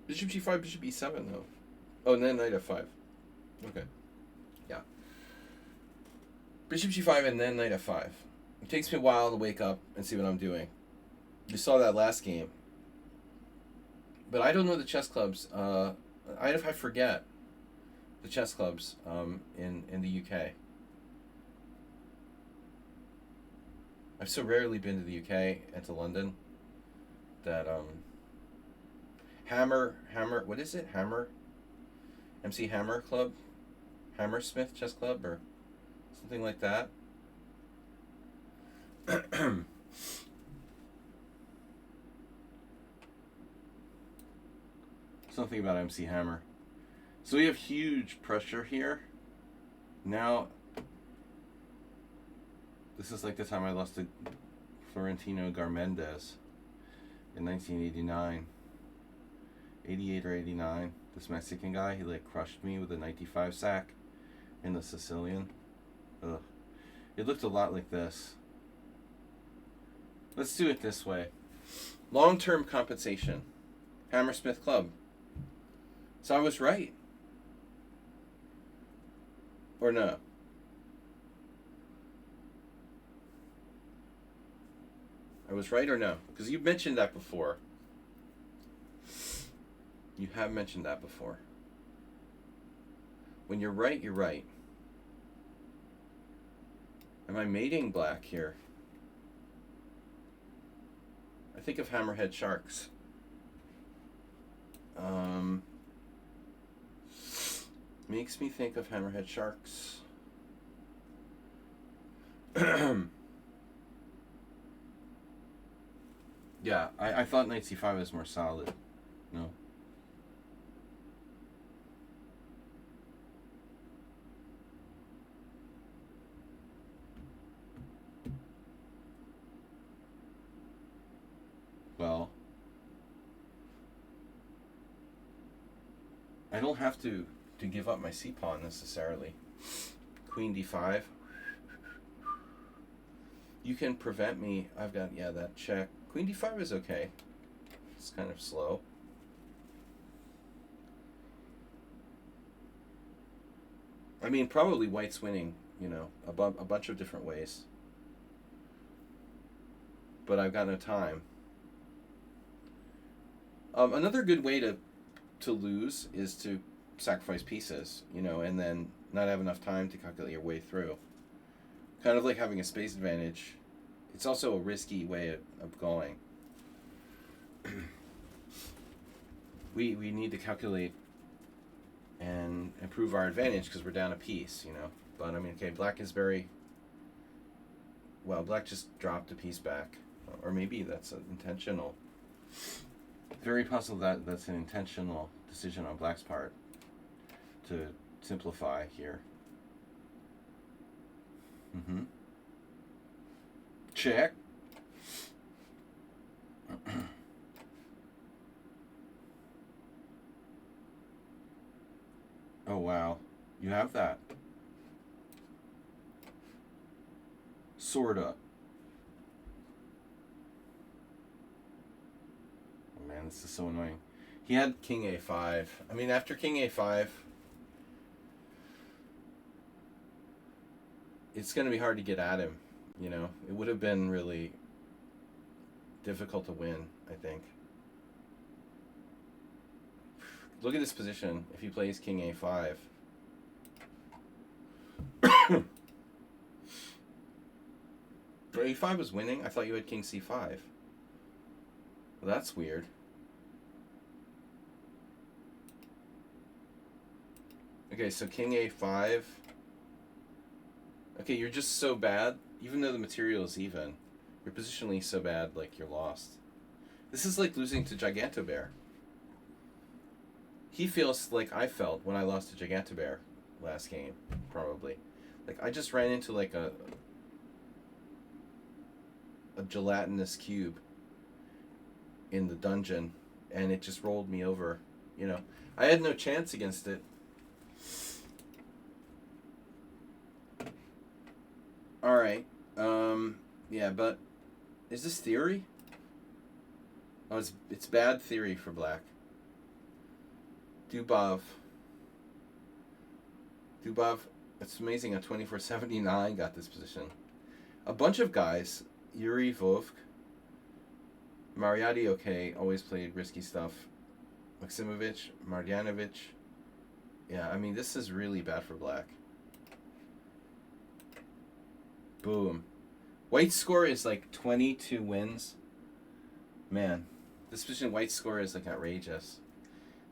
Bishop g5, bishop e7, though. Oh, and then knight f5. Okay. Yeah. Bishop g5 and then knight f5. It takes me a while to wake up and see what I'm doing. You saw that last game. But I don't know the chess clubs. I forget the chess clubs in the UK. I've so rarely been to the UK and to London that Hammer, what is it? Hammer? MC Hammer Club? Hammersmith Chess Club or something like that. Something about MC Hammer. So we have huge pressure here. Now, this is like the time I lost to Florentino Garmendes in 1989. 88 or 89. This Mexican guy, he like crushed me with a 95 sack in the Sicilian. Ugh. It looked a lot like this. Let's do it this way. Long-term compensation. Hammersmith Club. So I was right. Or no? I was right or no? Because you mentioned that before. You have mentioned that before. When you're right, you're right. Am I mating black here? I think of hammerhead sharks. Makes me think of hammerhead sharks. Yeah, I thought knight c5 was more solid. No. Well, I don't have to give up my c-pawn necessarily. Queen d5. You can prevent me. I've got, yeah, that check. Queen d5 is okay. It's kind of slow. I mean, probably white's winning, you know, a bunch of different ways. But I've got no time. Another good way to lose is to sacrifice pieces, you know, and then not have enough time to calculate your way through. Kind of like having a space advantage. It's also a risky way of going. we need to calculate and improve our advantage because we're down a piece, you know. But I mean, okay, black is very well. Black just dropped a piece back, or maybe that's intentional. Very possible that that's an intentional decision on black's part to simplify here. Mm-hmm. Check. Oh wow, you have that. Sorta. Oh man, this is so annoying. He had king a5. I mean, after king a5, it's going to be hard to get at him, you know. It would have been really difficult to win, I think. Look at this position if he plays king a5. a5 was winning? I thought you had king c5. Well, that's weird. Okay, so king a5. Okay, you're just so bad. Even though the material is even, you're positionally so bad, like, you're lost. This is like losing to Gigantobear. He feels like I felt when I lost to Gigantobear last game, probably. Like, I just ran into, like, a gelatinous cube in the dungeon, and it just rolled me over, you know. I had no chance against it. Alright, yeah, but is this theory? Oh, it's bad theory for black. Dubov, it's amazing, at 2479 got this position. A bunch of guys, Yuri Vovk, Mariatti, okay, always played risky stuff. Maximovich, Marjanovic. Yeah, I mean, this is really bad for black. Boom. White's score is like 22 wins. Man, this position White's score is like outrageous.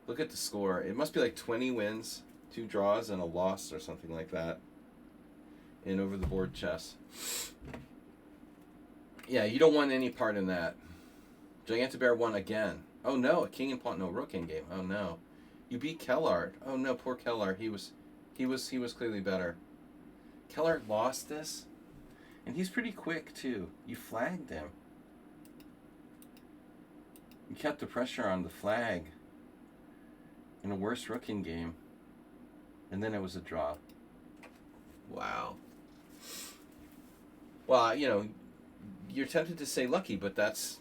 Look at the score. It must be like 20 wins, 2 draws, and a loss or something like that in over the board chess. Yeah, you don't want any part in that. Gigantobear won again. Oh no, a king and pawn, no, rook in game. Oh no. You beat Kellard. Oh no, poor Kellard. He was clearly better. Kellard lost this. And he's pretty quick too. You flagged him. You kept the pressure on the flag in a worse rook in game. And then it was a draw. Wow. Well, you know, you're tempted to say lucky, but that's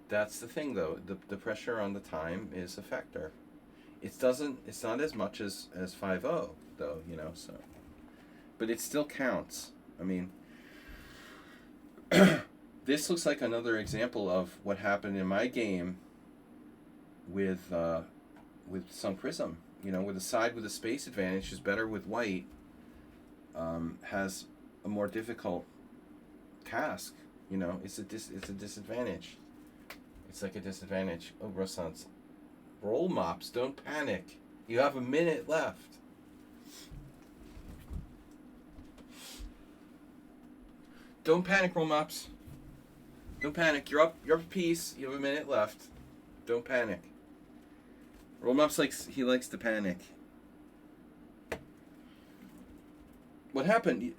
the thing though. The pressure on the time is a factor. It's not as much as 5-0 though, you know, so but it still counts. I mean, this looks like another example of what happened in my game with some prism, you know, where the side with the space advantage is better with white, has a more difficult task. You know, it's a disadvantage. It's like a disadvantage. Oh, Rossans. Roll mops, don't panic. You have a minute left. Don't panic, roll mops. Don't panic. You're up a piece. You have a minute left. Don't panic. Roll mops likes to panic. What happened?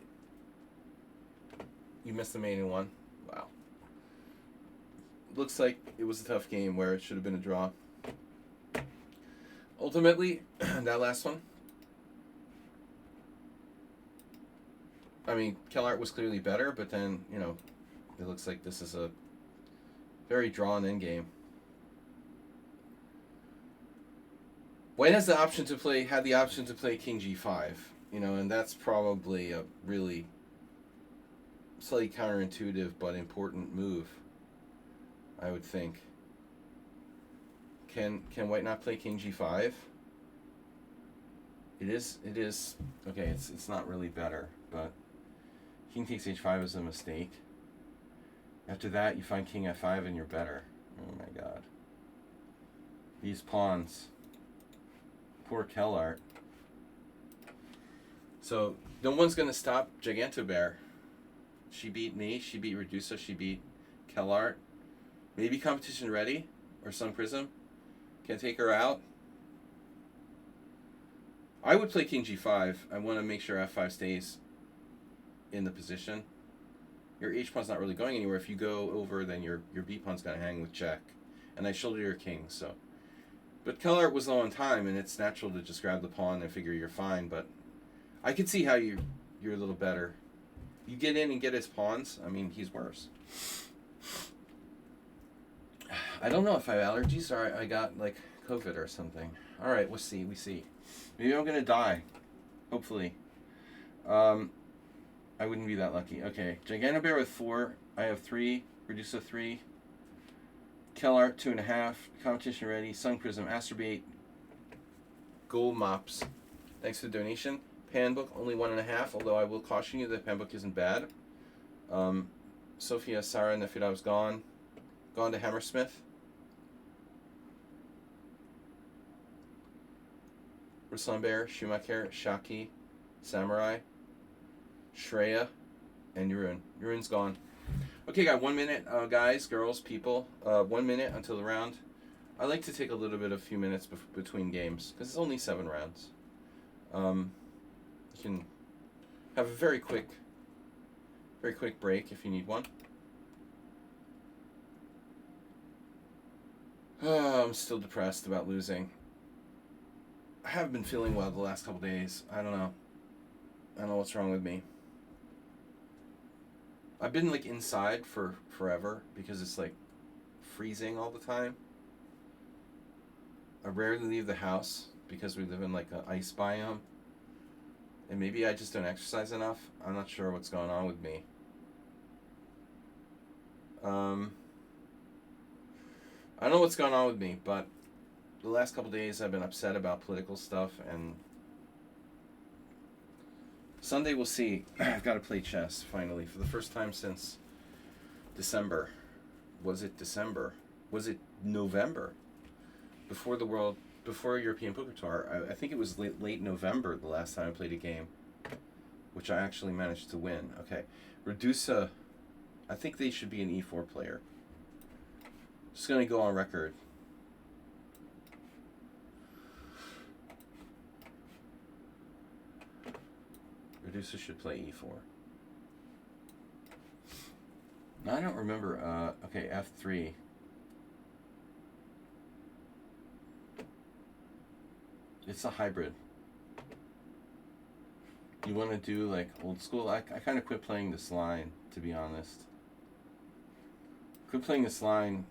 You missed the main one. Wow. Looks like it was a tough game where it should have been a draw. Ultimately, that last one, I mean, Kellart was clearly better, but then, you know, it looks like this is a very drawn endgame. White had the option to play King G5, you know, and that's probably a really slightly counterintuitive but important move, I would think. Can White not play King G5? It is okay. It's not really better, but King takes H5 is a mistake. After that, you find King F5 and you're better. Oh my God. These pawns. Poor Kellart. So, no one's going to stop Gigantobear. She beat me. She beat Redusa. She beat Kellart. Maybe Competition Ready or Sun Prism can take her out. I would play King G5. I want to make sure F5 stays in the position. Your H pawn's not really going anywhere. If you go over, then your B pawn's going to hang with check. And I shoulder your king, so. But Kellart was low on time, and it's natural to just grab the pawn and figure you're fine. But I could see how you're a little better. You get in and get his pawns. I mean, he's worse. I don't know if I have allergies or I got like COVID or something. All right, we'll see. We see. Maybe I'm gonna die. Hopefully. I wouldn't be that lucky. Okay, Gigantobear with 4. I have 3. Reduce a 3. Kellart 2.5. Competition Ready. Sun Prism. Astrobate. Gold Mops. Thanks for the donation. Panbook only 1.5. Although I will caution you that Panbook isn't bad. Sophia, Sarah, Nefidav's gone. Gone to Hammersmith. Ruslan Bear, Schumacher, Shaki, Samurai, Shreya, and Yurun. Yurun's gone. Okay, got 1 minute, guys, girls, people. 1 minute until the round. I like to take a little bit of few minutes between games because it's only 7 rounds. You can have a very quick break if you need one. I'm still depressed about losing. I haven't been feeling well the last couple days. I don't know. I don't know what's wrong with me. I've been like inside for forever because it's like freezing all the time. I rarely leave the house because we live in like an ice biome. And maybe I just don't exercise enough. I'm not sure what's going on with me. I don't know what's going on with me, but the last couple days I've been upset about political stuff, and Sunday we'll see. I've got to play chess finally for the first time since December. Was it December? Was it November? Before European Poker Tour. I think it was late November the last time I played a game, which I actually managed to win. Okay, Redusa. I think they should be an E4 player. Just gonna go on record. Reducer should play E4. No, I don't remember. Okay, F3. It's a hybrid. You want to do like old school? I kind of quit playing this line, to be honest. Quit playing this line.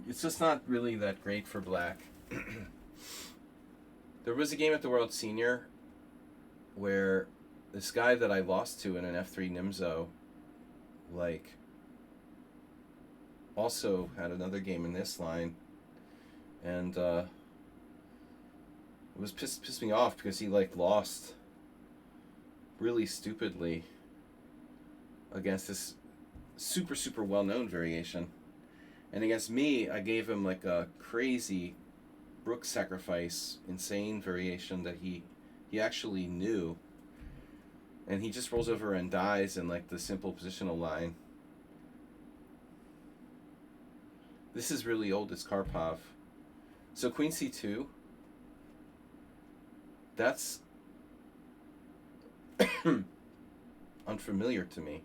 It's just not really that great for black. There was a game at the World Senior where this guy that I lost to in an F3 Nimzo, like, also had another game in this line, and it was pissed me off because he like lost really stupidly against this super well-known variation, and against me I gave him like a crazy Brook sacrifice insane variation that he actually knew, and he just rolls over and dies in like the simple positional line. This is really old. It's Karpov. So Queen C2. That's unfamiliar to me.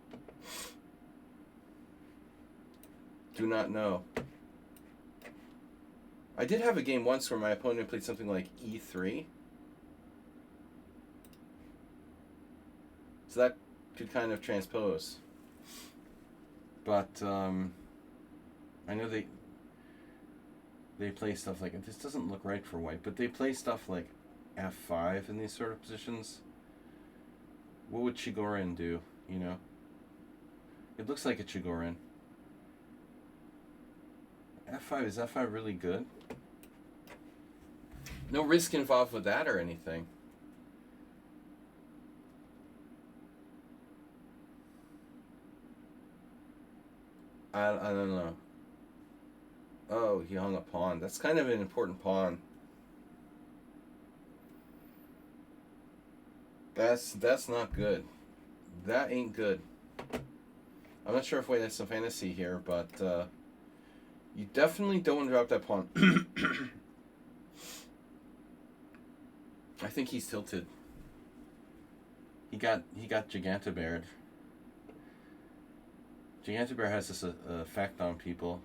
Do not know. I did have a game once where my opponent played something like E3. So that could kind of transpose. But I know they play stuff like, this doesn't look right for white, but they play stuff like F5 in these sort of positions. What would Chigorin do, you know? It looks like a Chigorin. F5, is F5 really good? No risk involved with that or anything. I don't know. Oh, he hung a pawn. That's kind of an important pawn. That's not good. That ain't good. I'm not sure if White has some fantasy here, but you definitely don't want to drop that pawn. I think he's tilted. He got Gigantobared. Gigantobear has this effect on people.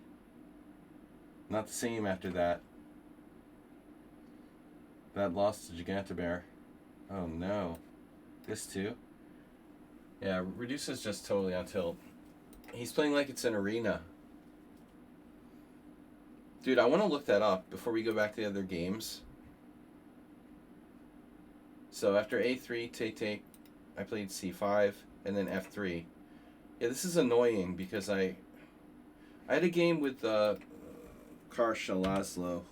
Not the same after that. That lost to Gigantobear. Oh no. This too? Yeah, Reduce is just totally on tilt. He's playing like it's an arena. Dude, I want to look that up before we go back to the other games. So after A3, take, I played C5, and then F3. Yeah, this is annoying because I had a game with Karsha Laszlo,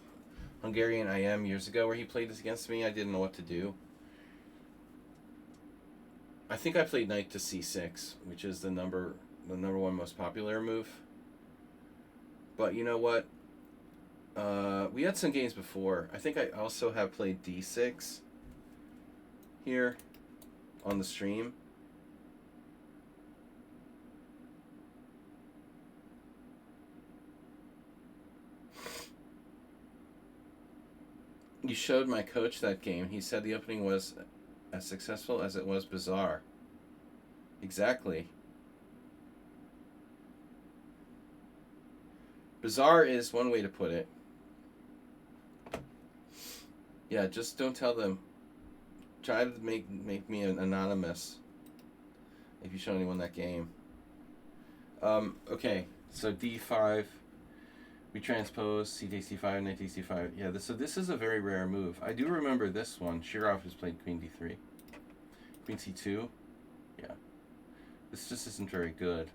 Hungarian IM, years ago where he played this against me. I didn't know what to do. I think I played knight to C6, which is the number one most popular move. But you know what? We had some games before. I think I also have played D6 here on the stream. You showed my coach that game. He said the opening was as successful as it was bizarre. Exactly. Bizarre is one way to put it. Yeah, just don't tell them. Try to make me an anonymous if you show anyone that game. Okay, so D5. We transpose, C takes C5, knight takes C5. Yeah, so this is a very rare move. I do remember this one. Shirov has played Queen D3. Queen C2. Yeah. This just isn't very good.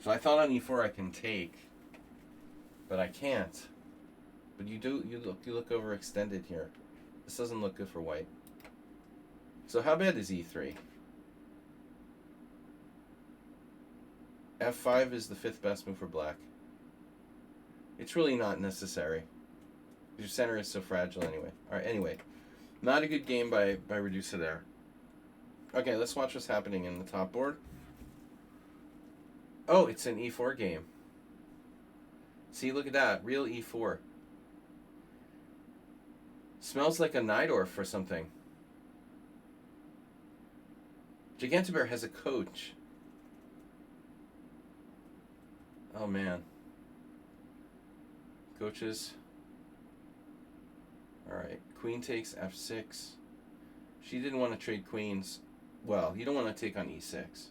So I thought on E4 I can take, but I can't. But you look overextended here. This doesn't look good for white. So how bad is E3? F5 is the 5th best move for black. It's really not necessary. Your center is so fragile anyway. Alright, anyway. Not a good game by Reducer there. Okay, let's watch what's happening in the top board. Oh, it's an E4 game. See, look at that. Real E4. Smells like a Najdorf or something. Gigantobear has a coach. Oh man. Coaches. Alright. Queen takes F6. She didn't want to trade queens. Well, you don't want to take on E6.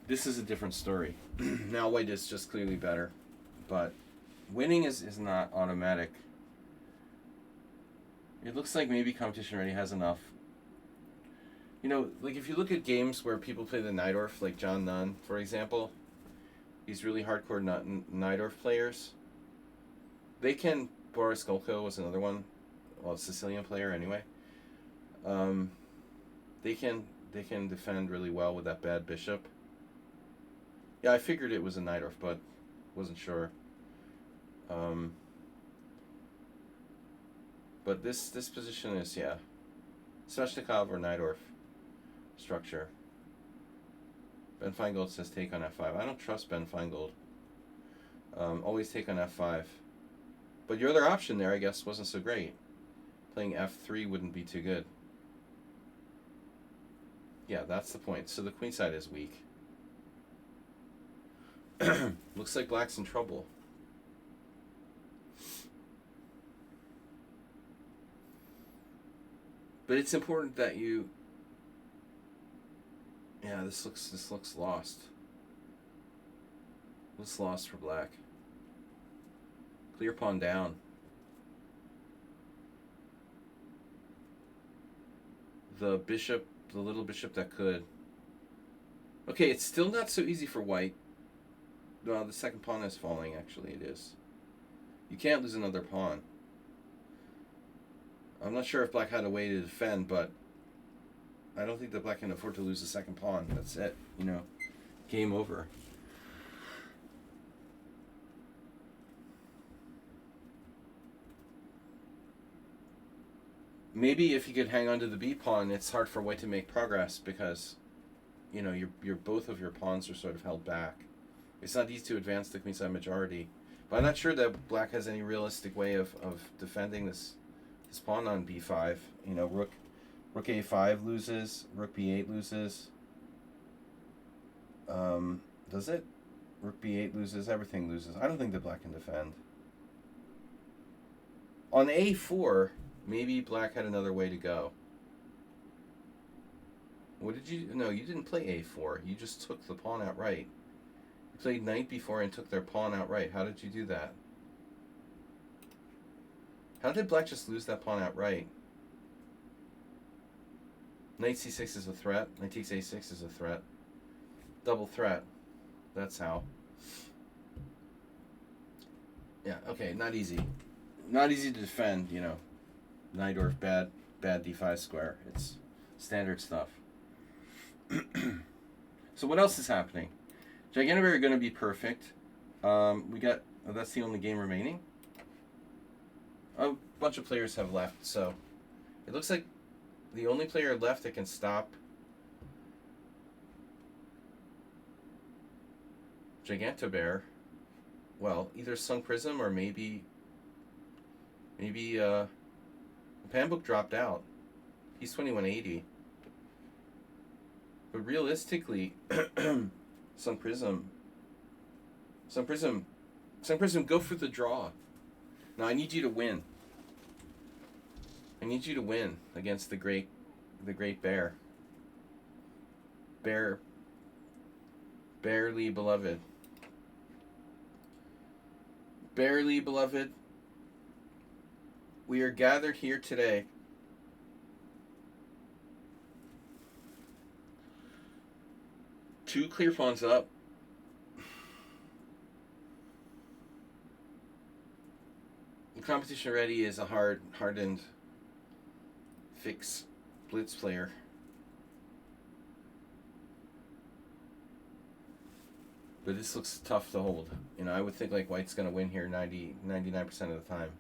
This is a different story. Now white is just clearly better. But winning is not automatic. It looks like maybe competition already has enough. You know, like if you look at games where people play the Najdorf, like John Nunn, for example, these really hardcore Najdorf players, they can. Boris Golko was another one, well, a Sicilian player anyway. They can defend really well with that bad bishop. Yeah, I figured it was a Najdorf, but wasn't sure. But this position is, yeah, Sveshnikov or Najdorf structure. Ben Feingold says take on F5. I don't trust Ben Feingold. Always take on F5. But your other option there, I guess, wasn't so great. Playing F3 wouldn't be too good. Yeah, that's the point. So the queen side is weak. Looks like black's in trouble. But it's important that you... Yeah, this looks lost. Looks lost for black. Clear pawn down. The bishop, the little bishop that could. Okay, it's still not so easy for white. Well, the second pawn is falling, actually, it is. You can't lose another pawn. I'm not sure if black had a way to defend, but I don't think that black can afford to lose the second pawn. That's it, you know. Game over. Maybe if you could hang on to the B pawn, it's hard for white to make progress because, you know, your both of your pawns are sort of held back. It's not easy to advance the queenside majority. But I'm not sure that black has any realistic way of defending this pawn on b5. You know, rook a5 loses, rook b8 loses. Does it? Rook b8 loses, everything loses. I don't think that black can defend. On a4, maybe black had another way to go. What did you... No, you didn't play a4. You just took the pawn outright. You played knight before and took their pawn outright. How did you do that? How did black just lose that pawn outright? Knight c6 is a threat. Knight takes a6 is a threat. Double threat. That's how. Yeah, okay, not easy. Not easy to defend, you know. Knight or bad d5 square. It's standard stuff. So what else is happening? Gigantoberry are going to be perfect. We got... Oh, that's the only game remaining? A bunch of players have left, so... It looks like the only player left that can stop Gigantobear, well, either Sung Prism or maybe Panbook dropped out. He's 2180. But realistically, Sung Prism, go for the draw. Now I need you to win. I need you to win against the great bear. Barely beloved. Barely beloved. We are gathered here today two clear pawns up. The competition ready is a hardened fix blitz player. But this looks tough to hold. You know, I would think like white's going to win here 99% of the time.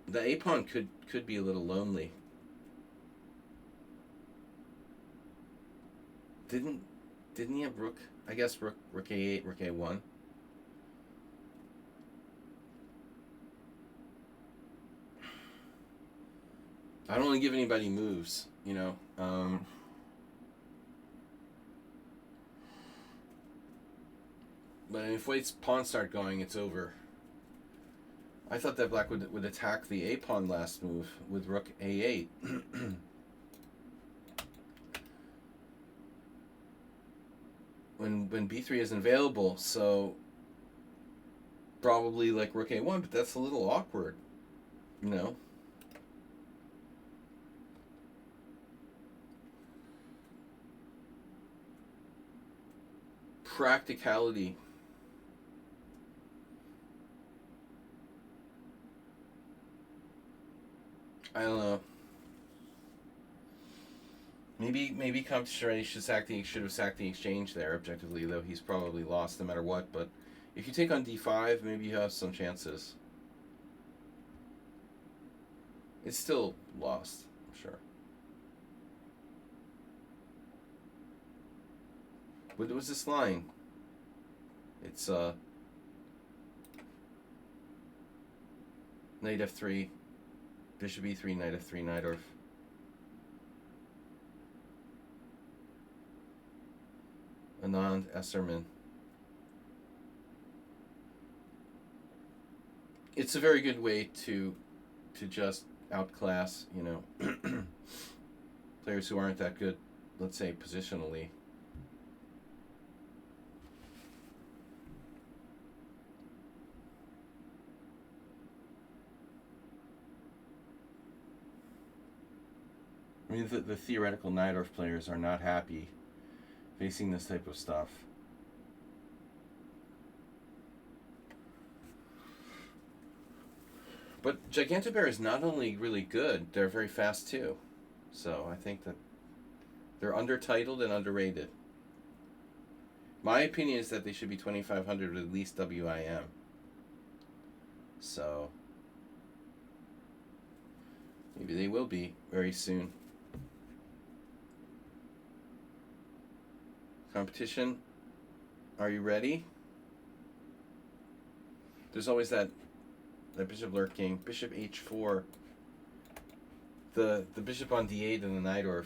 The A pawn could be a little lonely. Didn't he have rook? I guess rook a8, rook a1. I don't want to give anybody moves, you know. But if white's pawns start going, it's over. I thought that black would attack the a pawn last move with rook a8. when b3 isn't available, so probably like rook a1, but that's a little awkward, you know. Practicality. I don't know. Maybe competition ready should have sacked the exchange there objectively, though he's probably lost no matter what. But if you take on d5, maybe you have some chances. It's still lost, I'm sure. What was this line? It's knight f3, bishop e3, knight f3, knight or Anand Esserman. It's a very good way to just outclass, you know, players who aren't that good, let's say, positionally. I mean, the theoretical Najdorf players are not happy facing this type of stuff. But Gigantobear is not only really good, they're very fast too. So I think that they're undertitled and underrated. My opinion is that they should be 2,500 with at least WIM. So maybe they will be very soon. Competition. Are you ready? There's always that bishop lurking. Bishop h4. The bishop on d8 and the Najdorf.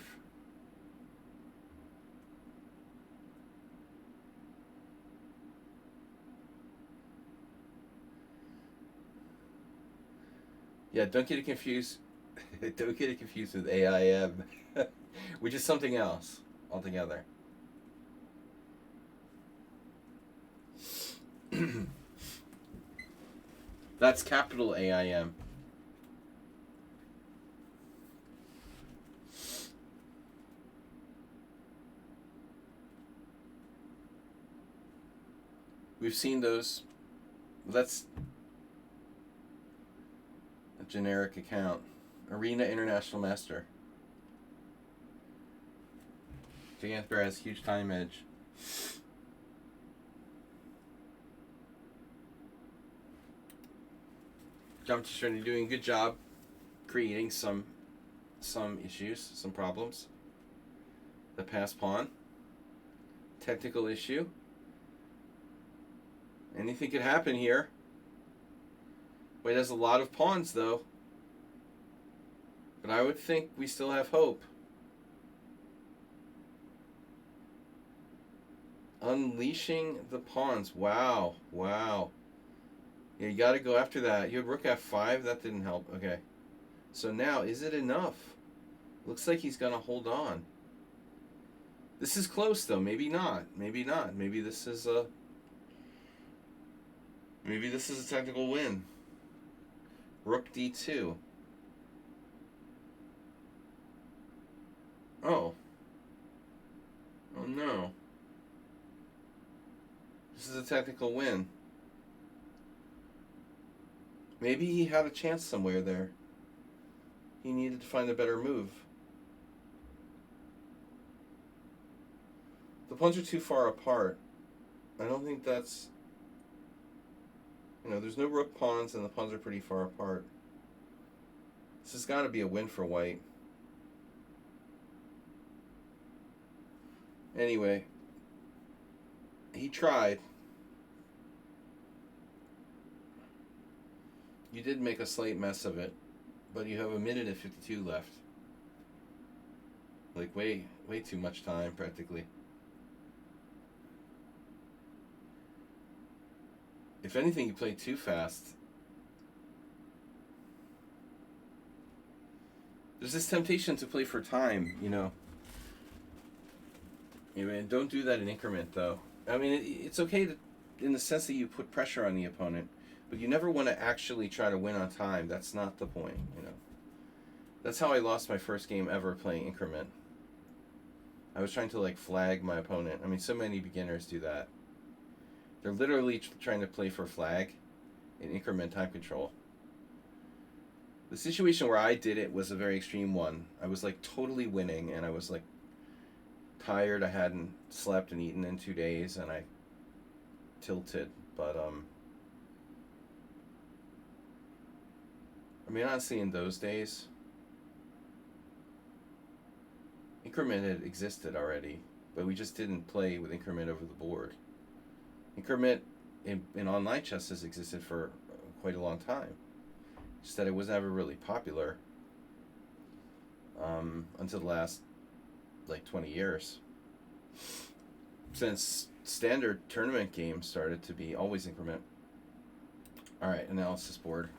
Yeah, don't get it confused. Don't get it confused with AIM, which is something else altogether. That's capital AIM. We've seen those. That's a generic account. Arena International Master. Gigantobear has huge time edge. Jump to Trinity doing a good job creating some issues, some problems. The pass pawn. Technical issue. Anything could happen here. White has a lot of pawns though. But I would think we still have hope. Unleashing the pawns. Wow. Wow. Yeah, you got to go after that. You had rook f5. That didn't help. Okay. So now, is it enough? Looks like he's going to hold on. This is close, though. Maybe not. Maybe not. Maybe this is a... Maybe this is a technical win. Rook d2. Oh. Oh, no. This is a technical win. Maybe he had a chance somewhere there. He needed to find a better move. The pawns are too far apart. I don't think that's... You know, there's no rook pawns and the pawns are pretty far apart. This has got to be a win for white. Anyway, he tried. You did make a slight mess of it, but you have 1:52 left. Like way too much time, practically. If anything, you played too fast. There's this temptation to play for time, you know. I mean, don't do that in increment, though. I mean, it's okay to, in the sense that you put pressure on the opponent, but you never want to actually try to win on time. That's not the point, you know. That's how I lost my first game ever playing increment. I was trying to, like, flag my opponent. I mean, so many beginners do that. They're literally trying to play for flag in increment time control. The situation where I did it was a very extreme one. I was, like, totally winning, and I was, like, tired. I hadn't slept and eaten in 2 days, and I tilted. But I mean, honestly, in those days, increment had existed already, but we just didn't play with increment over the board. Increment in online chess has existed for quite a long time. Just that it was never really popular until the last, like, 20 years. Since standard tournament games started to be always increment. Alright, analysis board.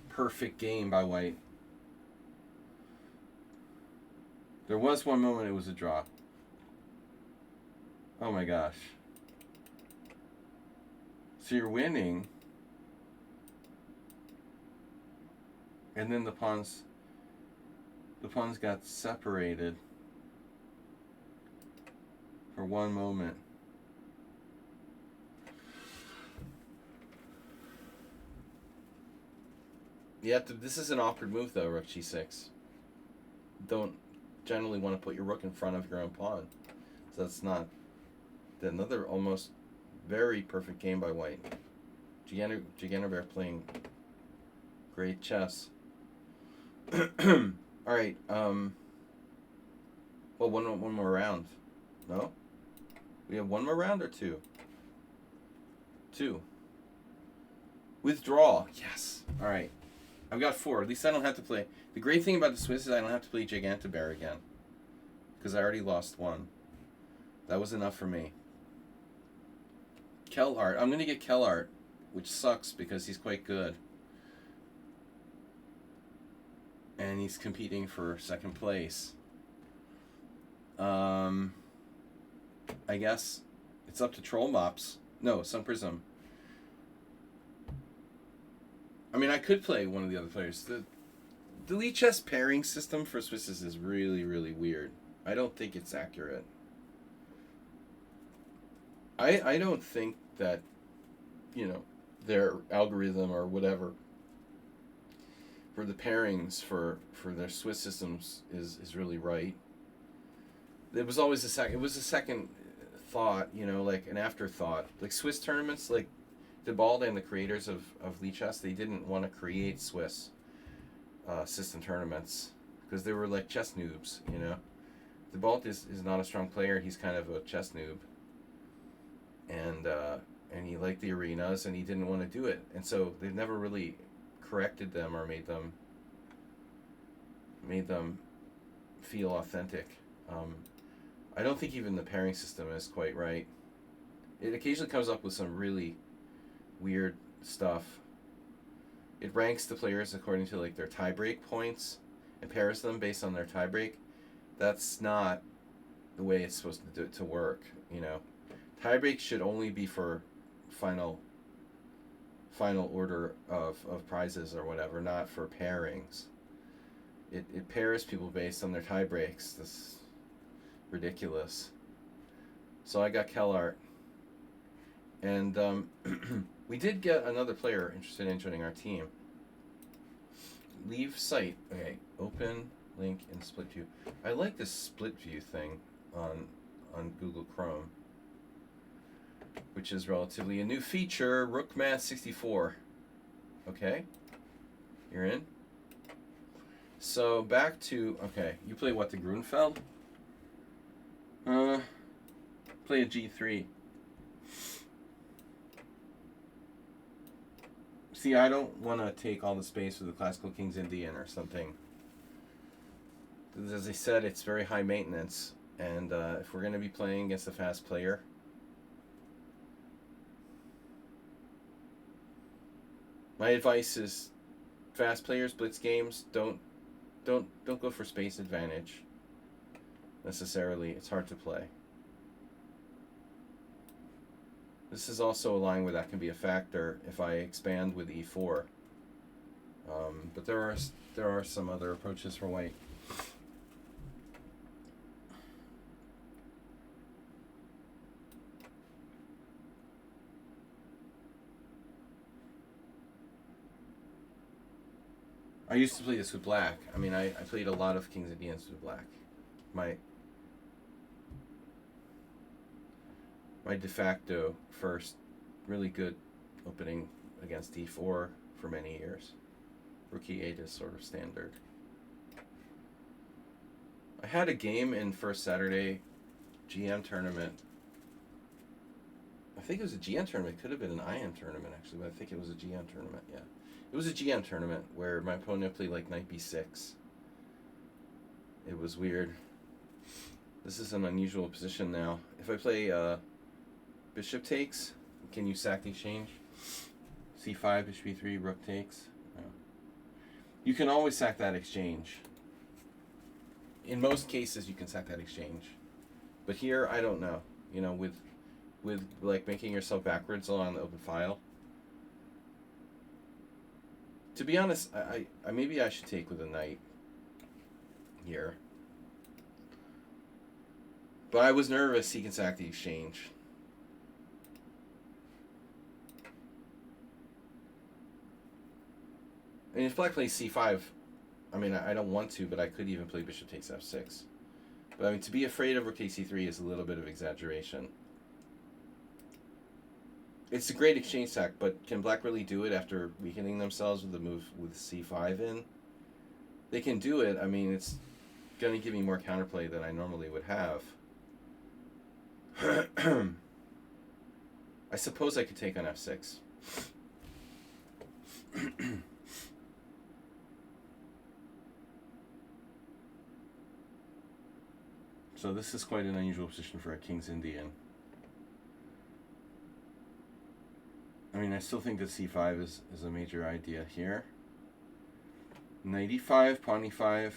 Perfect game by white. There was one moment it was a draw. Oh my gosh. So you're winning. And then the pawns got separated for one moment. You have to. This is an awkward move though. Rook g6. Don't generally want to put your rook in front of your own pawn. So that's not another almost very perfect game by white. Giganobert playing great chess. All right. Well, one more round. No? We have one more round or two? Two. Withdraw. Yes. All right. I've got 4. At least I don't have to play. The great thing about the Swiss is I don't have to play Gigantobert again. Because I already lost 1. That was enough for me. Kellart. I'm going to get Kellart, which sucks because he's quite good. And he's competing for second place. I guess it's up to Troll Mops. No, Sun Prism. I mean, I could play one of the other players. The Elite Chess pairing system for Swisses is really, really weird. I don't think it's accurate. I don't think that, their algorithm or whatever for the pairings for their Swiss systems is really right. It was always a second thought, like an afterthought. Like Swiss tournaments, like Debald and the creators of Elite Chess, they didn't want to create Swiss system tournaments because they were like chess noobs, Debald is not a strong player. He's kind of a chess noob. And he liked the arenas and he didn't want to do it. And so they've never really corrected them or made them feel authentic. I don't think even the pairing system is quite right. It occasionally comes up with some really weird stuff. It ranks the players according to like their tiebreak points and pairs them based on their tiebreak. That's not the way it's supposed to work, Tiebreak should only be for final order of prizes or whatever, not for pairings. It pairs people based on their tie breaks. That's ridiculous. So I got Kellart. And we did get another player interested in joining our team. Leave site. Okay, open link in split view. I like this split view thing on Google Chrome, which is relatively a new feature. Rookmath64. Okay, you're in. So back to, okay, you play what, the Grunfeld? Play a G3. See, I don't want to take all the space with the Classical King's Indian or something. As I said, it's very high maintenance, and if we're going to be playing against a fast player, my advice is fast players, blitz games, don't go for space advantage necessarily. It's hard to play. This is also a line where that can be a factor if I expand with e4. But there are some other approaches for white. I used to play this with black. I mean, I played a lot of King's Indians with black. My de facto first really good opening against d4 for many years. Rook e8 is sort of standard. I had a game in first Saturday GM tournament. I think it was a GM tournament. It could have been an IM tournament, actually, but I think it was a GM tournament, yeah. It was a GM tournament where my opponent played like knight b6. It was weird. This is an unusual position now. If I play bishop takes, can you sack the exchange? c5, bishop b3, rook takes. No. You can always sack that exchange. In most cases, you can sack that exchange. But here, I don't know. You know, with like making yourself backwards on the open file. To be honest, I maybe I should take with a knight here. But I was nervous he can sack the exchange. mean, if black plays c5, I mean, I don't want to, but I could even play bishop takes f6. But I mean, to be afraid of rook takes c3 is a little bit of exaggeration. It's a great exchange stack, but can black really do it after weakening themselves with the move with c5 in? They can do it. I mean, it's going to give me more counterplay than I normally would have. I suppose I could take on f6. So this is quite an unusual position for a King's Indian. I mean, I still think that c5 is a major idea here. Knight e5, pawn e5.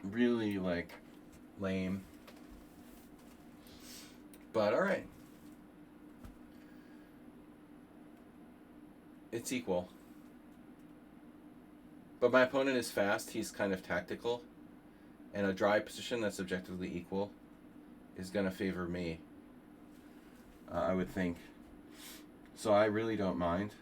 Really, like, lame. But, alright. It's equal. But my opponent is fast. He's kind of tactical. And a dry position that's objectively equal is going to favor me, I would think. So I really don't mind.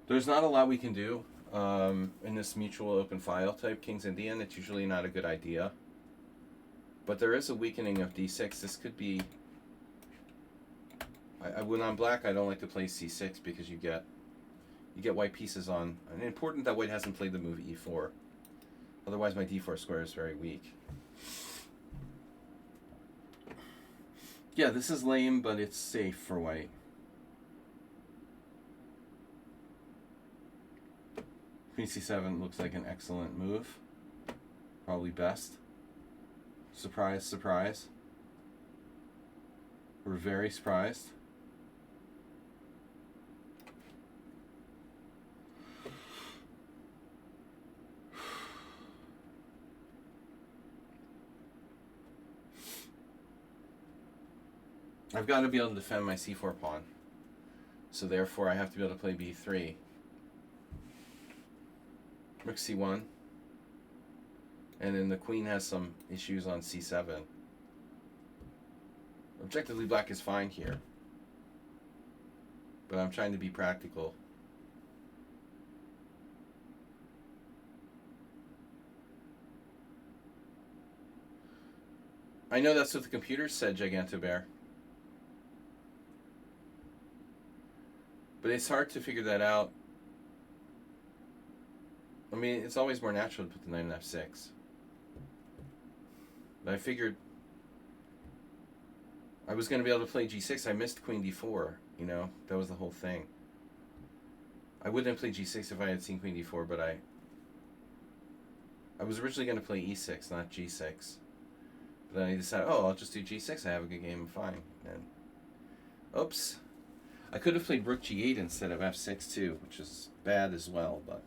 There's not a lot we can do in this mutual open file type King's Indian. It's usually not a good idea. But there is a weakening of d6. This could be... when I'm black, I don't like to play c6 because you get white pieces on. And important that white hasn't played the move e4. Otherwise, my d4 square is very weak. Yeah, this is lame, but it's safe for white. Queen c7 looks like an excellent move. Probably best. Surprise, surprise. We're very surprised. I've got to be able to defend my c4 pawn. So therefore I have to be able to play b3. Rook c1. And then the queen has some issues on c7. Objectively, black is fine here. But I'm trying to be practical. I know that's what the computer said, Gigantobear. But it's hard to figure that out. I mean, it's always more natural to put the knight on f6. But I figured I was going to be able to play g6. I missed queen d4, you know? That was the whole thing. I wouldn't have played g6 if I had seen queen d4, but I was originally going to play e6, not g6. But then I decided, oh, I'll just do g6. I have a good game, fine. And oops. I could have played rook g8 instead of f6 too, which is bad as well, but...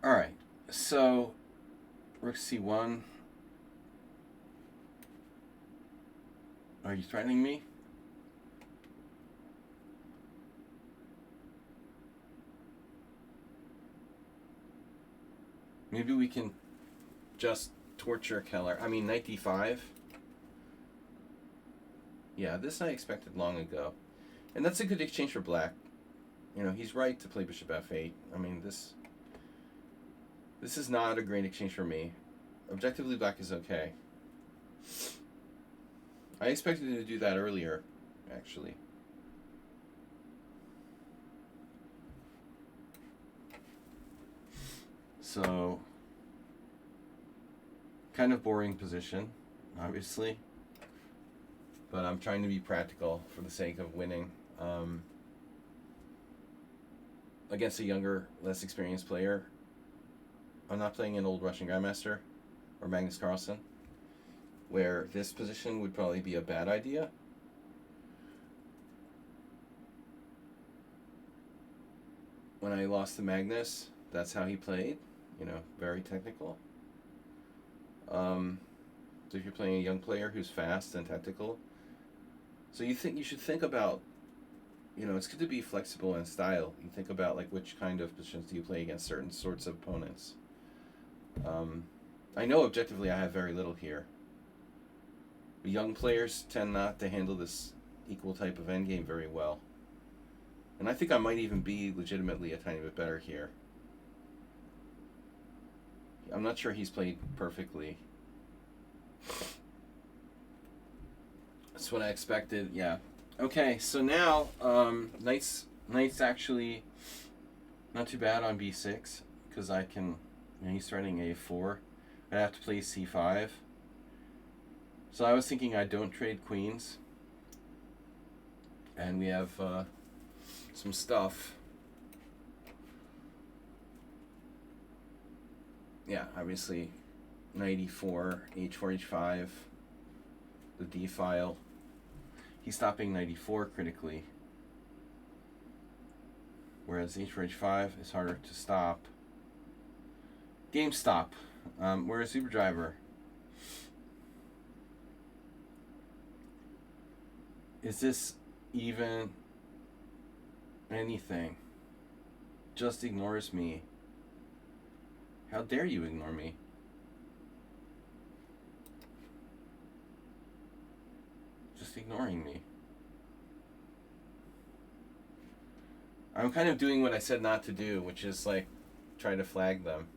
Alright, so... Rook c1. Are you threatening me? Maybe we can just torture Keller. I mean, knight d5. Yeah, this I expected long ago. And that's a good exchange for black. You know, he's right to play bishop f8. I mean, this is not a great exchange for me. Objectively, black is okay. I expected him to do that earlier, actually. So, kind of boring position, obviously. But I'm trying to be practical for the sake of winning. Against a younger, less experienced player. I'm not playing an old Russian Grandmaster or Magnus Carlsen, where this position would probably be a bad idea. When I lost to Magnus, that's how he played. You know, very technical. So if you're playing a young player who's fast and tactical, so you should think about, you know, it's good to be flexible in style. You think about like which kind of positions do you play against certain sorts of opponents. I know objectively I have very little here. Young players tend not to handle this equal type of endgame very well. And I think I might even be legitimately a tiny bit better here. I'm not sure he's played perfectly. That's what I expected, yeah. Okay, so now, knight's actually not too bad on b6, because I can, he's threatening a4. I'd have to play c5. So I was thinking I don't trade queens. And we have some stuff. Yeah, obviously, knight e4, h4, h5, the d file. He's stopping knight e4 critically. Whereas h4, h5 is harder to stop. Game stop. Whereas Super Driver. Is this even anything? Just ignores me. How dare you ignore me? Just ignoring me. I'm kind of doing what I said not to do, which is like try to flag them.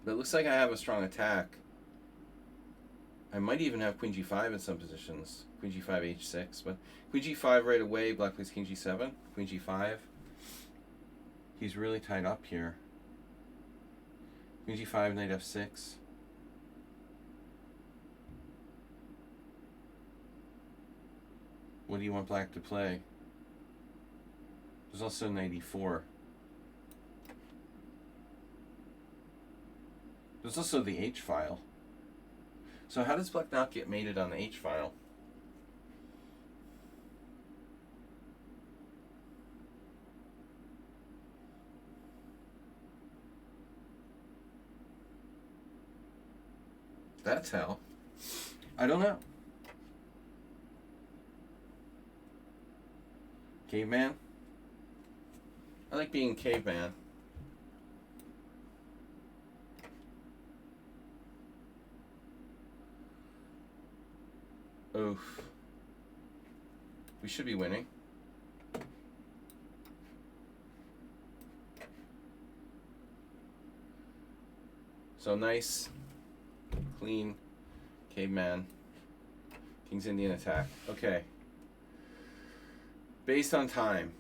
But it looks like I have a strong attack. I might even have queen g5 in some positions. Queen g5, h6, but queen g5 right away, black plays king g7, queen g5. He's really tied up here. Queen g5, knight f6. What do you want black to play? There's also knight e4. There's also the h file. So how does black not get mated on the h file? That's how. I don't know. Caveman? I like being caveman. Oof. We should be winning. So nice, clean, caveman, King's Indian attack. Okay. Based on time.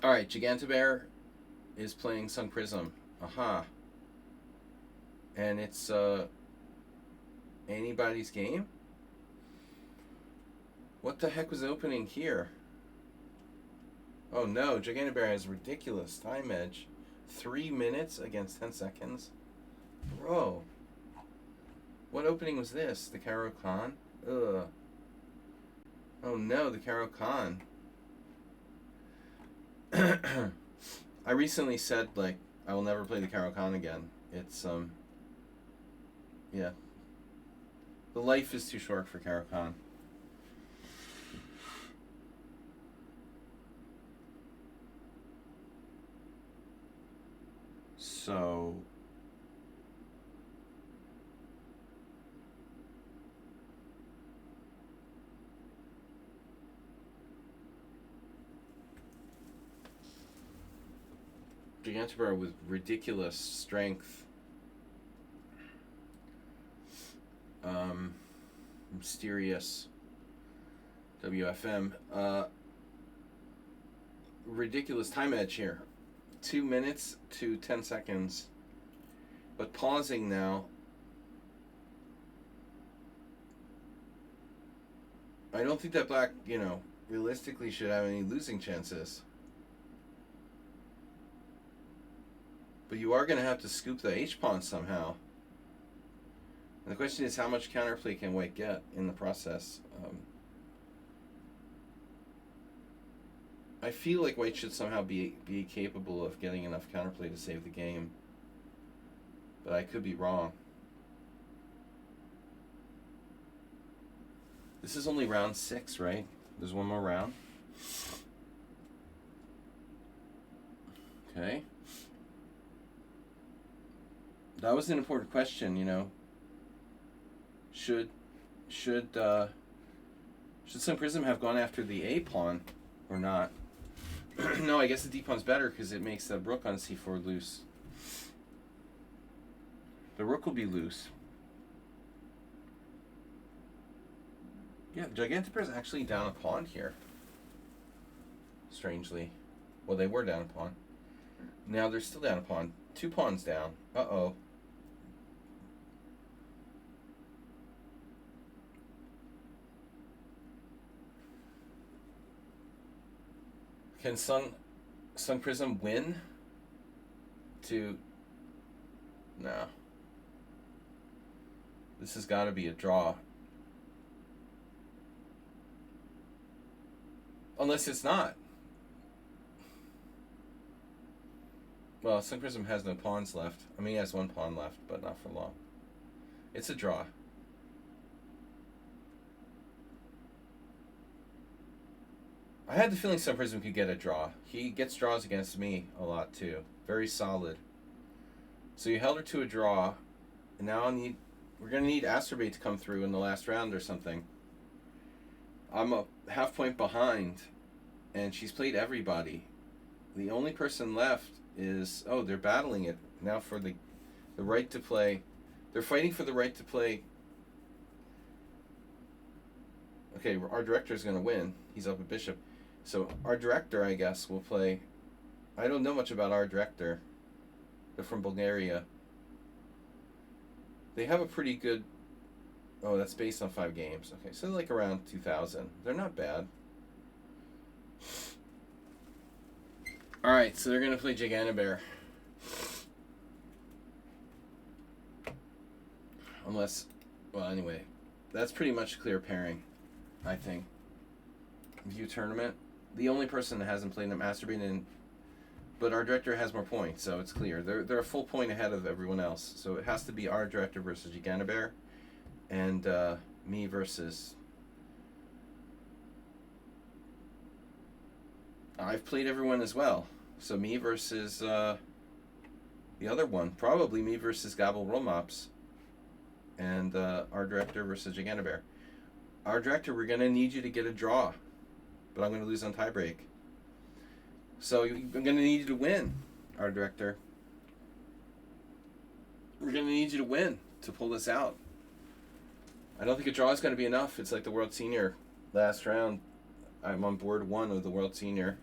Alright, Gigantobear is playing Sun Prism. Aha. And it's anybody's game? What the heck was opening here? Oh no, Gigantobear has ridiculous time edge. 3 minutes against 10 seconds? Bro. What opening was this? The Caro Khan? Ugh. Oh no, the Caro Khan. I recently said, like, I will never play the Caro Khan again. It's, yeah. The life is too short for Caro Khan. So Gigantobear with ridiculous strength. Mysterious WFM. Ridiculous time edge here. 2 minutes to 10 seconds. But pausing now. I don't think that black, realistically should have any losing chances. But you are going to have to scoop the H-pawn somehow. And the question is, how much counterplay can white get in the process? I feel like white should somehow be capable of getting enough counterplay to save the game. But I could be wrong. This is only round 6, right? There's one more round. Okay. That was an important question, you know. Should some Prism have gone after the A pawn or not? No, I guess the D pawn's better because it makes the rook on C4 loose. The rook will be loose. Yeah, Gigantopair is actually down a pawn here. Strangely. Well, they were down a pawn. Now they're still down a pawn. 2 pawns down. Uh-oh. Can Sun Prism win? No. This has got to be a draw. Unless it's not. Well, Sun Prism has no pawns left. I mean, he has 1 pawn left, but not for long. It's a draw. I had the feeling Sun Prism could get a draw. He gets draws against me a lot, too. Very solid. So you held her to a draw. And now we're going to need Astrobate to come through in the last round or something. I'm a half point behind, and she's played everybody. The only person left is... Oh, they're battling it now for the right to play. They're fighting for the right to play. Okay, our director's going to win. He's up a bishop. So our director, I guess, will play... I don't know much about our director. They're from Bulgaria. They have a pretty good... Oh, that's based on 5 games. Okay, so like around 2,000. They're not bad. Alright, so they're going to play Gigantobear. Unless... Well, anyway. That's pretty much a clear pairing, I think. View tournament. The only person that hasn't played them, Masturbating, but our director has more points, so it's clear. They're a full point ahead of everyone else. So it has to be our director versus Gigantobear, and me versus... I've played everyone as well. So me versus the other one. Probably me versus Gabble Romops. And our director versus Gigantobear. Our director, we're going to need you to get a draw. But I'm going to lose on tiebreak. So I'm going to need you to win, our director. We're going to need you to win to pull this out. I don't think a draw is going to be enough. It's like the World Senior last round. I'm on board 1 of the World Senior.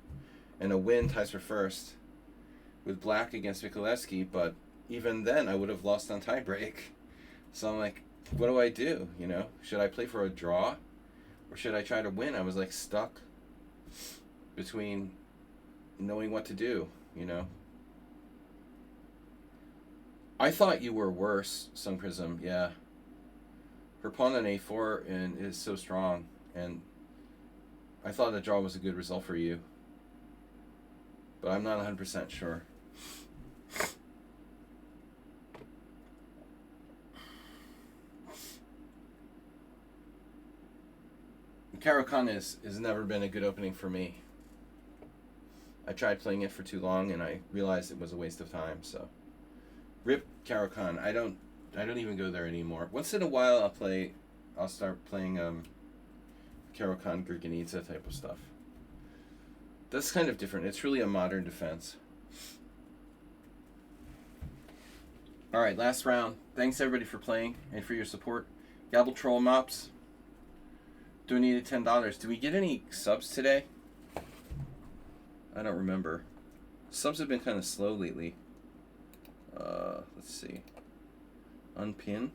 And a win ties for first with Black against Mikuleski. But even then, I would have lost on tiebreak. So I'm like, what do I do? You know, should I play for a draw? Or should I try to win? I was like stuck between knowing what to do, you know. I thought you were worse, Sun Prism, yeah. Her pawn on A4 and is so strong, and I thought the draw was a good result for you. But I'm not 100% sure. Caro-Kann has never been a good opening for me. I tried playing it for too long and I realized it was a waste of time, so rip Caro-Kann. I don't even go there anymore. Once in a while I'll start playing Caro-Kann Gurgenidze type of stuff. That's kind of different. It's really a modern defense. Alright, last round. Thanks everybody for playing and for your support. Gabble Troll Mops donated $10. Do we get any subs today? I don't remember. Subs have been kind of slow lately. Let's see. Unpin.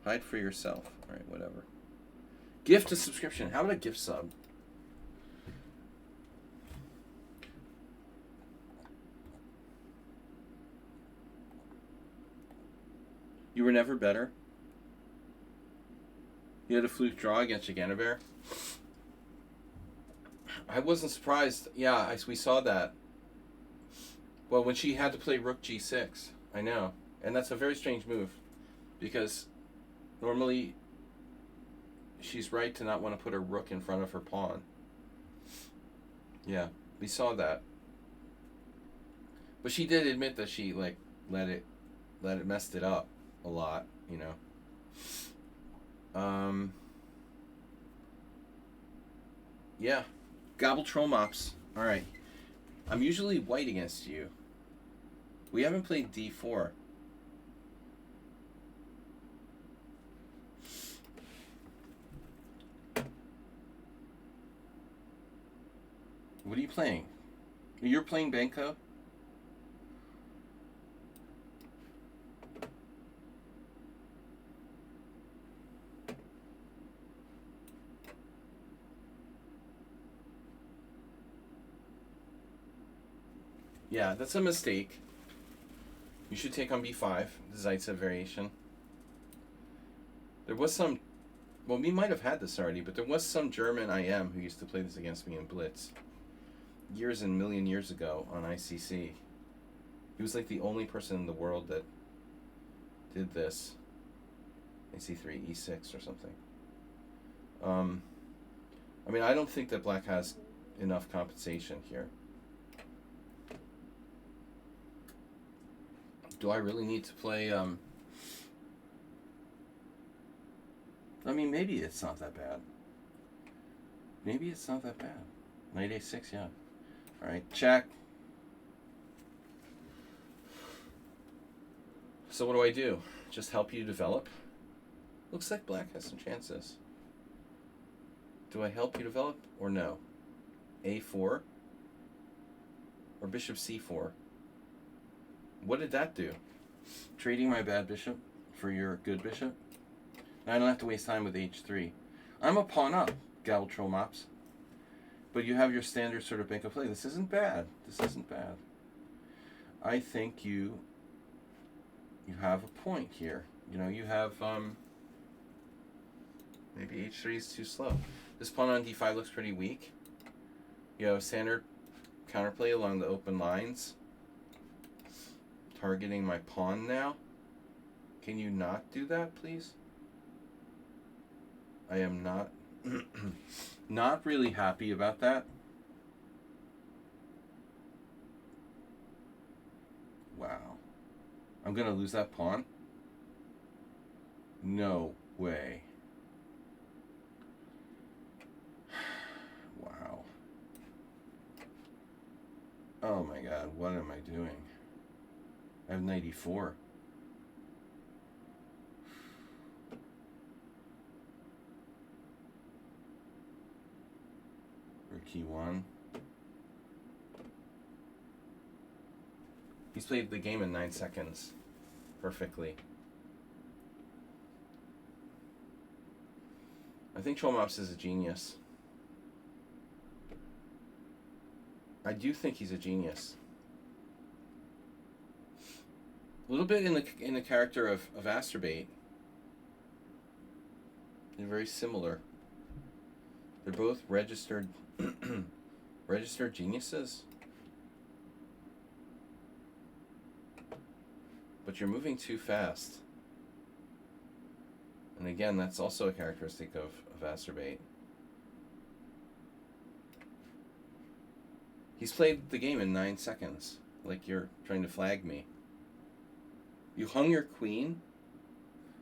Hide for yourself. Alright, whatever. Gift a subscription. How about a gift sub? You were never better? You had a fluke draw against Gigantobear? I wasn't surprised. Yeah, we saw that. Well, when she had to play Rook G6. I know. And that's a very strange move. Because normally she's right to not want to put her rook in front of her pawn. Yeah, we saw that. But she did admit that she like let it messed it up a lot, you know. Yeah. Gobble Troll Mops. Alright. I'm usually white against you. We haven't played D4. What are you playing? You're playing Benko? Yeah, that's a mistake. You should take on B5, the Zaitsev variation. There was some... Well, we might have had this already, but there was some German IM who used to play this against me in Blitz. Years and million years ago on ICC. He was like the only person in the world that did this. AC3, E6 or something. I mean, I don't think that black has enough compensation here. Do I really need to play, I mean, maybe it's not that bad. Maybe it's not that bad. Knight A6, yeah. Alright, check. So what do I do? Just help you develop? Looks like black has some chances. Do I help you develop or no? A4? Or bishop C4? What did that do? Trading my bad bishop for your good bishop? I don't have to waste time with H3. I'm a pawn up, Gobble Troll Mops. But you have your standard sort of Benko play. This isn't bad. This isn't bad. I think you have a point here. You know, you have maybe H3 is too slow. This pawn on D5 looks pretty weak. You have standard counterplay along the open lines. Targeting my pawn now. Can you not do that, please? I am not not really happy about that. Wow. I'm gonna lose that pawn? No way. Wow. Oh my god, what am I doing? I have 94. Rook E1. He's played the game in 9 seconds. Perfectly. I think Trollmops is a genius. I do think he's a genius. A little bit in the character of Asterbait. They're very similar. They're both registered registered geniuses. But you're moving too fast. And again, that's also a characteristic of Asterbait. He's played the game in 9 seconds. Like you're trying to flag me. You hung your queen,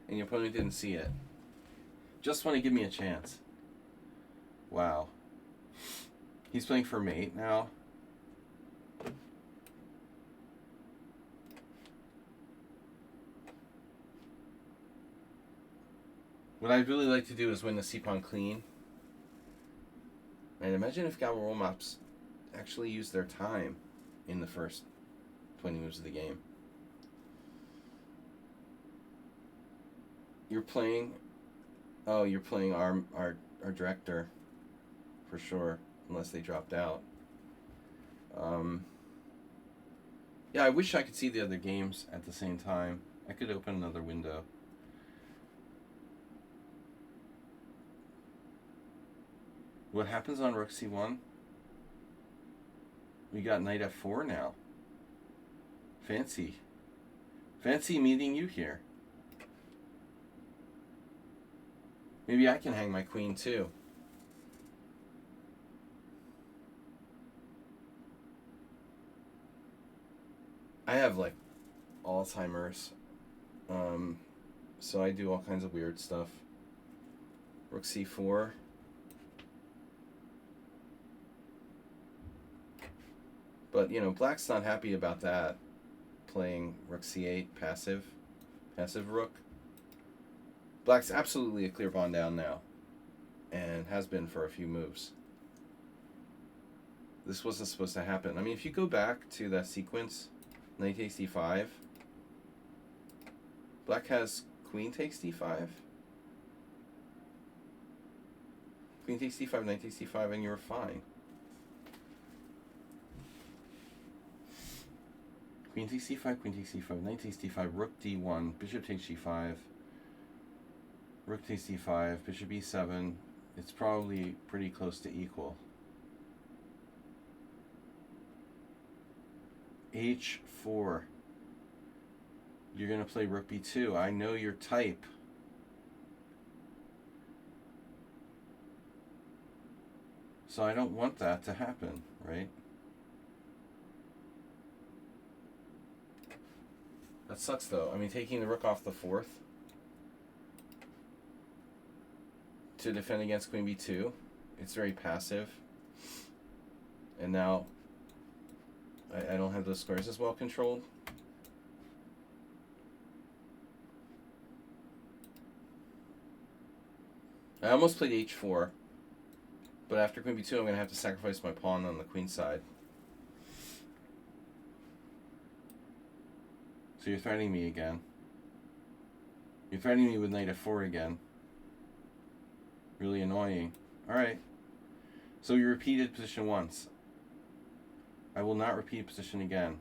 and your opponent didn't see it. Just want to give me a chance. Wow. He's playing for mate now. What I'd really like to do is win the c-pawn clean. And imagine if Gobble Mops actually used their time in the first 20 moves of the game. You're playing... Oh, you're playing our director. For sure. Unless they dropped out. Yeah, I wish I could see the other games at the same time. I could open another window. What happens on Rook C1? We got Knight F4 now. Fancy. Fancy meeting you here. Maybe I can hang my queen too. I have like Alzheimer's. So I do all kinds of weird stuff. Rook c4. But, you know, black's not happy about that. Playing rook c8, passive rook. Black's absolutely a clear pawn down now. And has been for a few moves. This wasn't supposed to happen. I mean, if you go back to that sequence, knight takes d5. Black has queen takes d5. Queen takes d5, knight takes d5, and you're fine. Queen takes d5, queen takes d5, knight takes d5, rook d1, bishop takes g5, rook takes d5, bishop e7. It's probably pretty close to equal. h4. You're going to play rook b2. I know your type. So I don't want that to happen, right? That sucks though. I mean, taking the rook off the fourth to defend against queen b2, it's very passive. And now I don't have those squares as well controlled. I almost played h4, but after queen b2 I'm going to have to sacrifice my pawn on the queen side. So you're threatening me again. You're threatening me with knight f4 again. Really annoying. Alright. So you repeated position once. I will not repeat position again.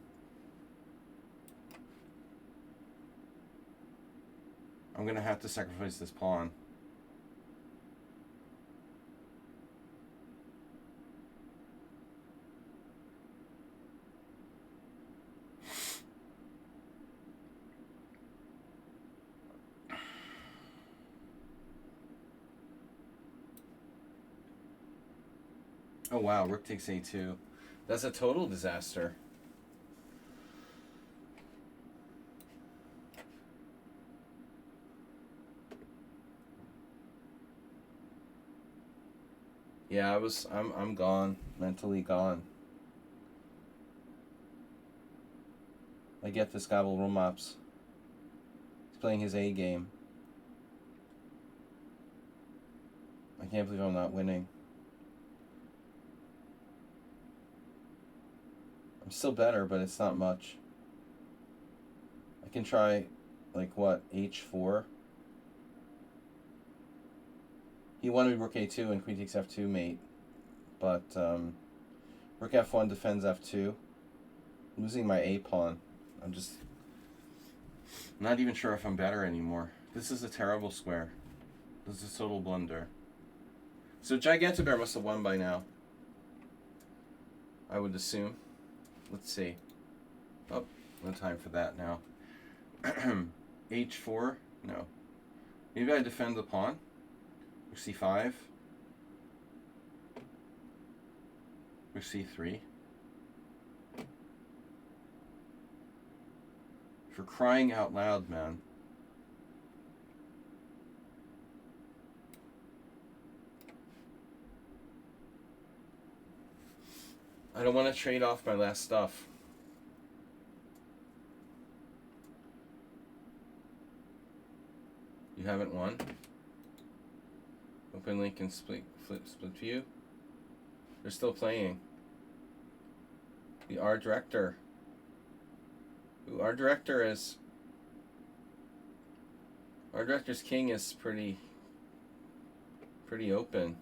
I'm going to have to sacrifice this pawn. Oh wow, rook takes a2. That's a total disaster. Yeah, I'm gone, mentally gone. I get this Gabble Romops. He's playing his A game. I can't believe I'm not winning. I'm still better, but it's not much. I can try, like, what, h4? He wanted rook a2 and queen takes f2 mate. But, rook f1 defends f2. I'm losing my a pawn. I'm just not even sure if I'm better anymore. This is a terrible square. This is a total blunder. So Gigantobear must have won by now, I would assume. Let's see. Oh, no time for that now. h4? No. Maybe I defend the pawn. Rook c5. Rook c3. For crying out loud, man. I don't want to trade off my last stuff. You haven't won? Open link and split view. They're still playing. The art director. Ooh, our director's king is pretty open.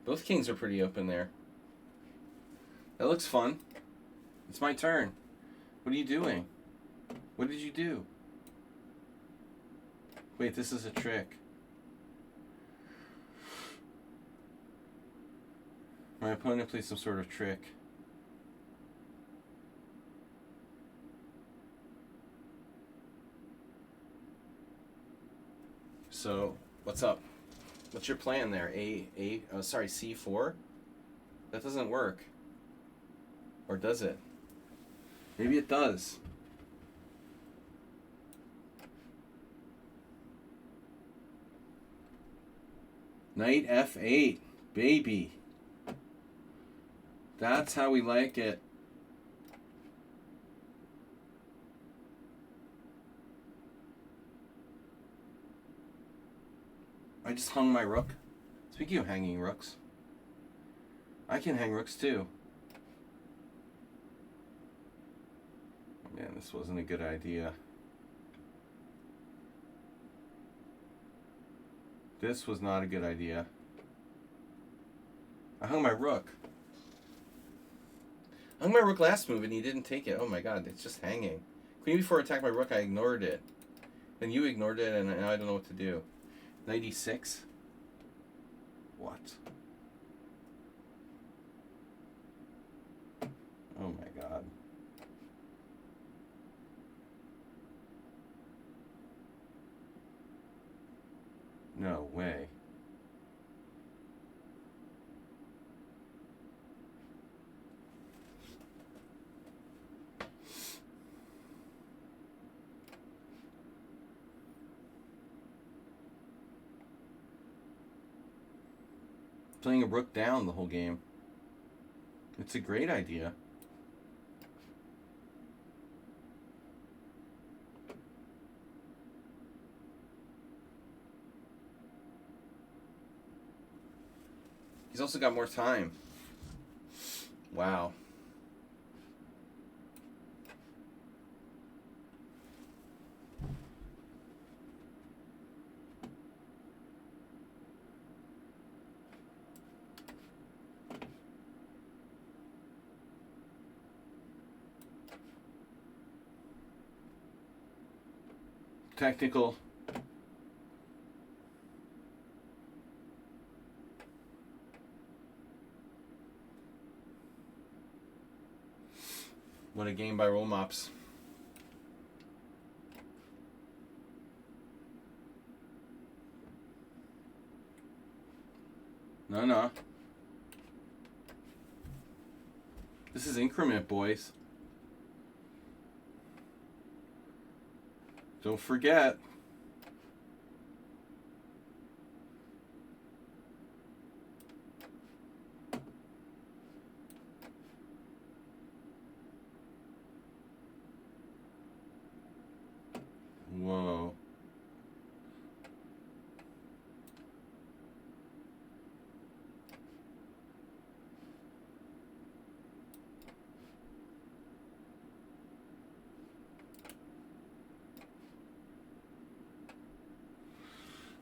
Both kings are pretty open there. That looks fun. It's my turn. What are you doing? What did you do? Wait, this is a trick. My opponent plays some sort of trick. So, what's up? What's your plan there? Sorry, C4? That doesn't work. Or does it? Maybe it does. Knight F8. Baby. That's how we like it. I just hung my rook. Speaking of hanging rooks, I can hang rooks too. Man, this wasn't a good idea. This was not a good idea. I hung my rook. I hung my rook last move and he didn't take it. Oh my god, it's just hanging. Queen before attacked my rook, I ignored it. Then you ignored it and I don't know what to do. 96? What? Oh my god. No way. Playing a rook down the whole game. It's a great idea. He's also got more time. Wow. Technical. What a game by Roll Mops. No. This is increment, boys. Don't forget. Whoa.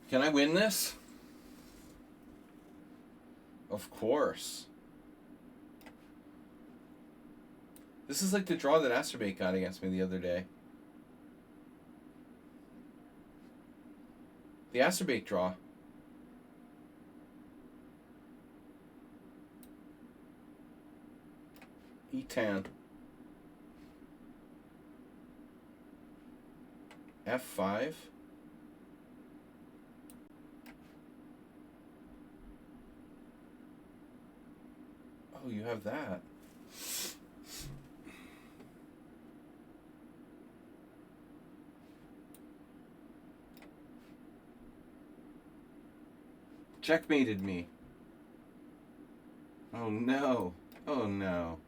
Can I win this? Of course. This is like the draw that Asterbait got against me the other day. The Asterbait draw. E10. F5. Oh, you have that. Checkmated me. Oh no. Oh no.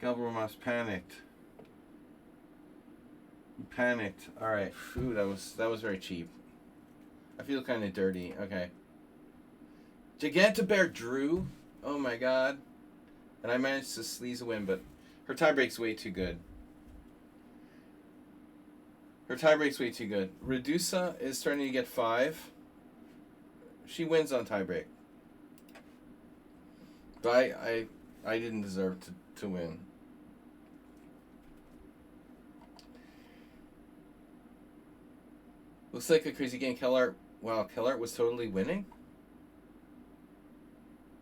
Galbramas panicked. He panicked. Alright. Ooh, that was very cheap. I feel kind of dirty. Okay. Gigantabear drew. Oh my god. And I managed to squeeze a win, but her tiebreak's way too good. Her tiebreak's way too good. Redusa is starting to get 5. She wins on tiebreak. But I didn't deserve to win. Looks like a crazy game. Kellart. Wow, Kellart was totally winning?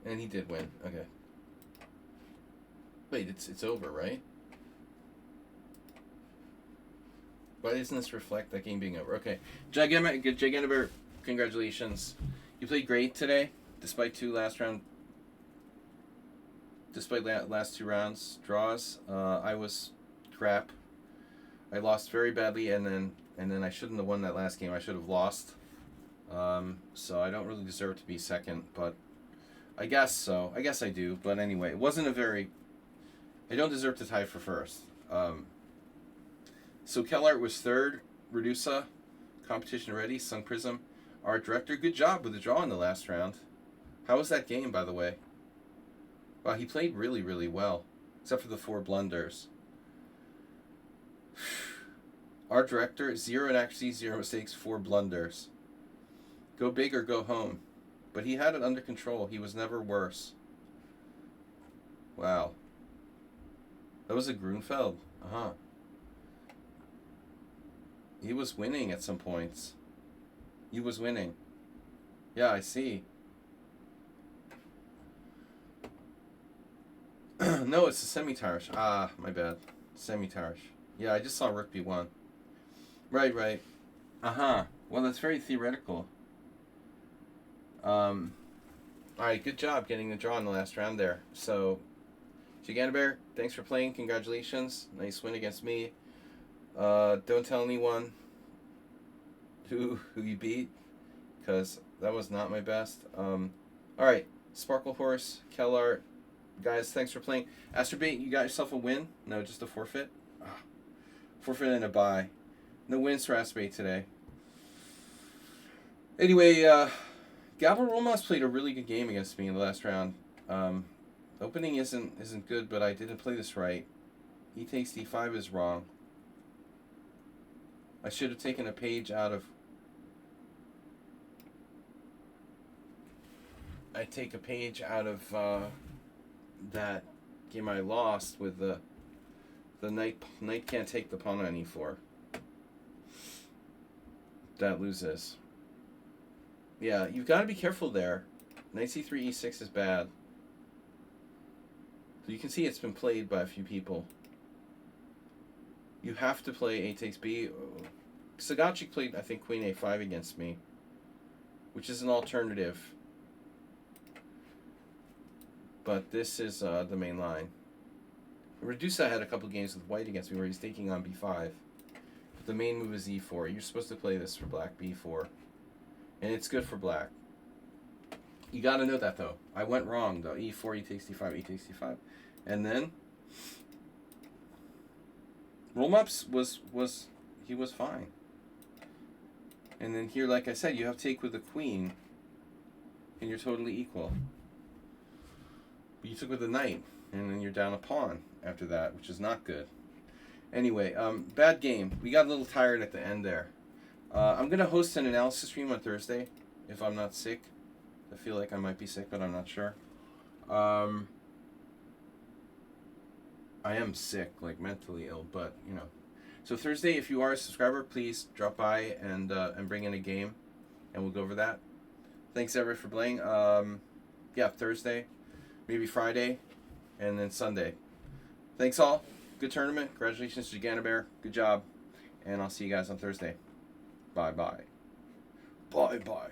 And he did win. Okay. Wait, it's over, right? Why doesn't this reflect that game being over? Okay. Gigantabear Congratulations. You played great today, despite last 2 rounds draws. I was crap. I lost very badly, and then I shouldn't have won that last game. I should have lost. So I don't really deserve to be second, but I guess so. I guess I do. But anyway, it wasn't a very... I don't deserve to tie for first. So Kellart was third. Redusa, competition ready. Sung Prism, art director. Good job with the draw in the last round. How was that game, by the way? Wow, he played really, really well. Except for the 4 blunders. Art director, 0 inaccuracies, 0 mistakes, 4 blunders. Go big or go home. But he had it under control. He was never worse. Wow. That was a Grunfeld. Uh-huh. He was winning at some points. He was winning. Yeah, I see. No, it's a semi-tarish. Ah, my bad. Semi-tarish. Yeah, I just saw Rook B1. Right. Uh-huh. Well, that's very theoretical. Alright, good job getting the draw in the last round there. So, Giganabear, thanks for playing. Congratulations. Nice win against me. Don't tell anyone who you beat, because that was not my best. Alright, Sparkle Horse, Kellart, guys, thanks for playing. Astrobait, you got yourself a win? No, just a forfeit? Forfeit and a bye. No wins for Astrobait today. Anyway, Gabor Rolmas played a really good game against me in the last round. Opening isn't good, but I didn't play this right. E takes D5 is wrong. I should have taken a page out of... I take a page out of that game I lost with the knight can't take the pawn on E4. That loses. Yeah, you've got to be careful there. Knight C3, E6 is bad. So you can see it's been played by a few people. You have to play A takes B. Sagachik played, I think, Queen A5 against me, which is an alternative. But this is the main line. Redusa had a couple games with White against me where he's taking on B5. But the main move is E4. You're supposed to play this for Black, B4. And it's good for Black. You got to know that, though. I went wrong, though. E4, E takes D5, E takes D5. And then Roll-ups was fine. And then here, like I said, you have take with the queen, and you're totally equal. But you took with the knight, and then you're down a pawn after that, which is not good. Anyway, bad game. We got a little tired at the end there. I'm going to host an analysis stream on Thursday, if I'm not sick. I feel like I might be sick, but I'm not sure. I am sick, like mentally ill, but, you know. So Thursday, if you are a subscriber, please drop by and bring in a game, and we'll go over that. Thanks, everyone, for playing. Yeah, Thursday, maybe Friday, and then Sunday. Thanks, all. Good tournament. Congratulations to Giganabear. Good job. And I'll see you guys on Thursday. Bye-bye. Bye-bye.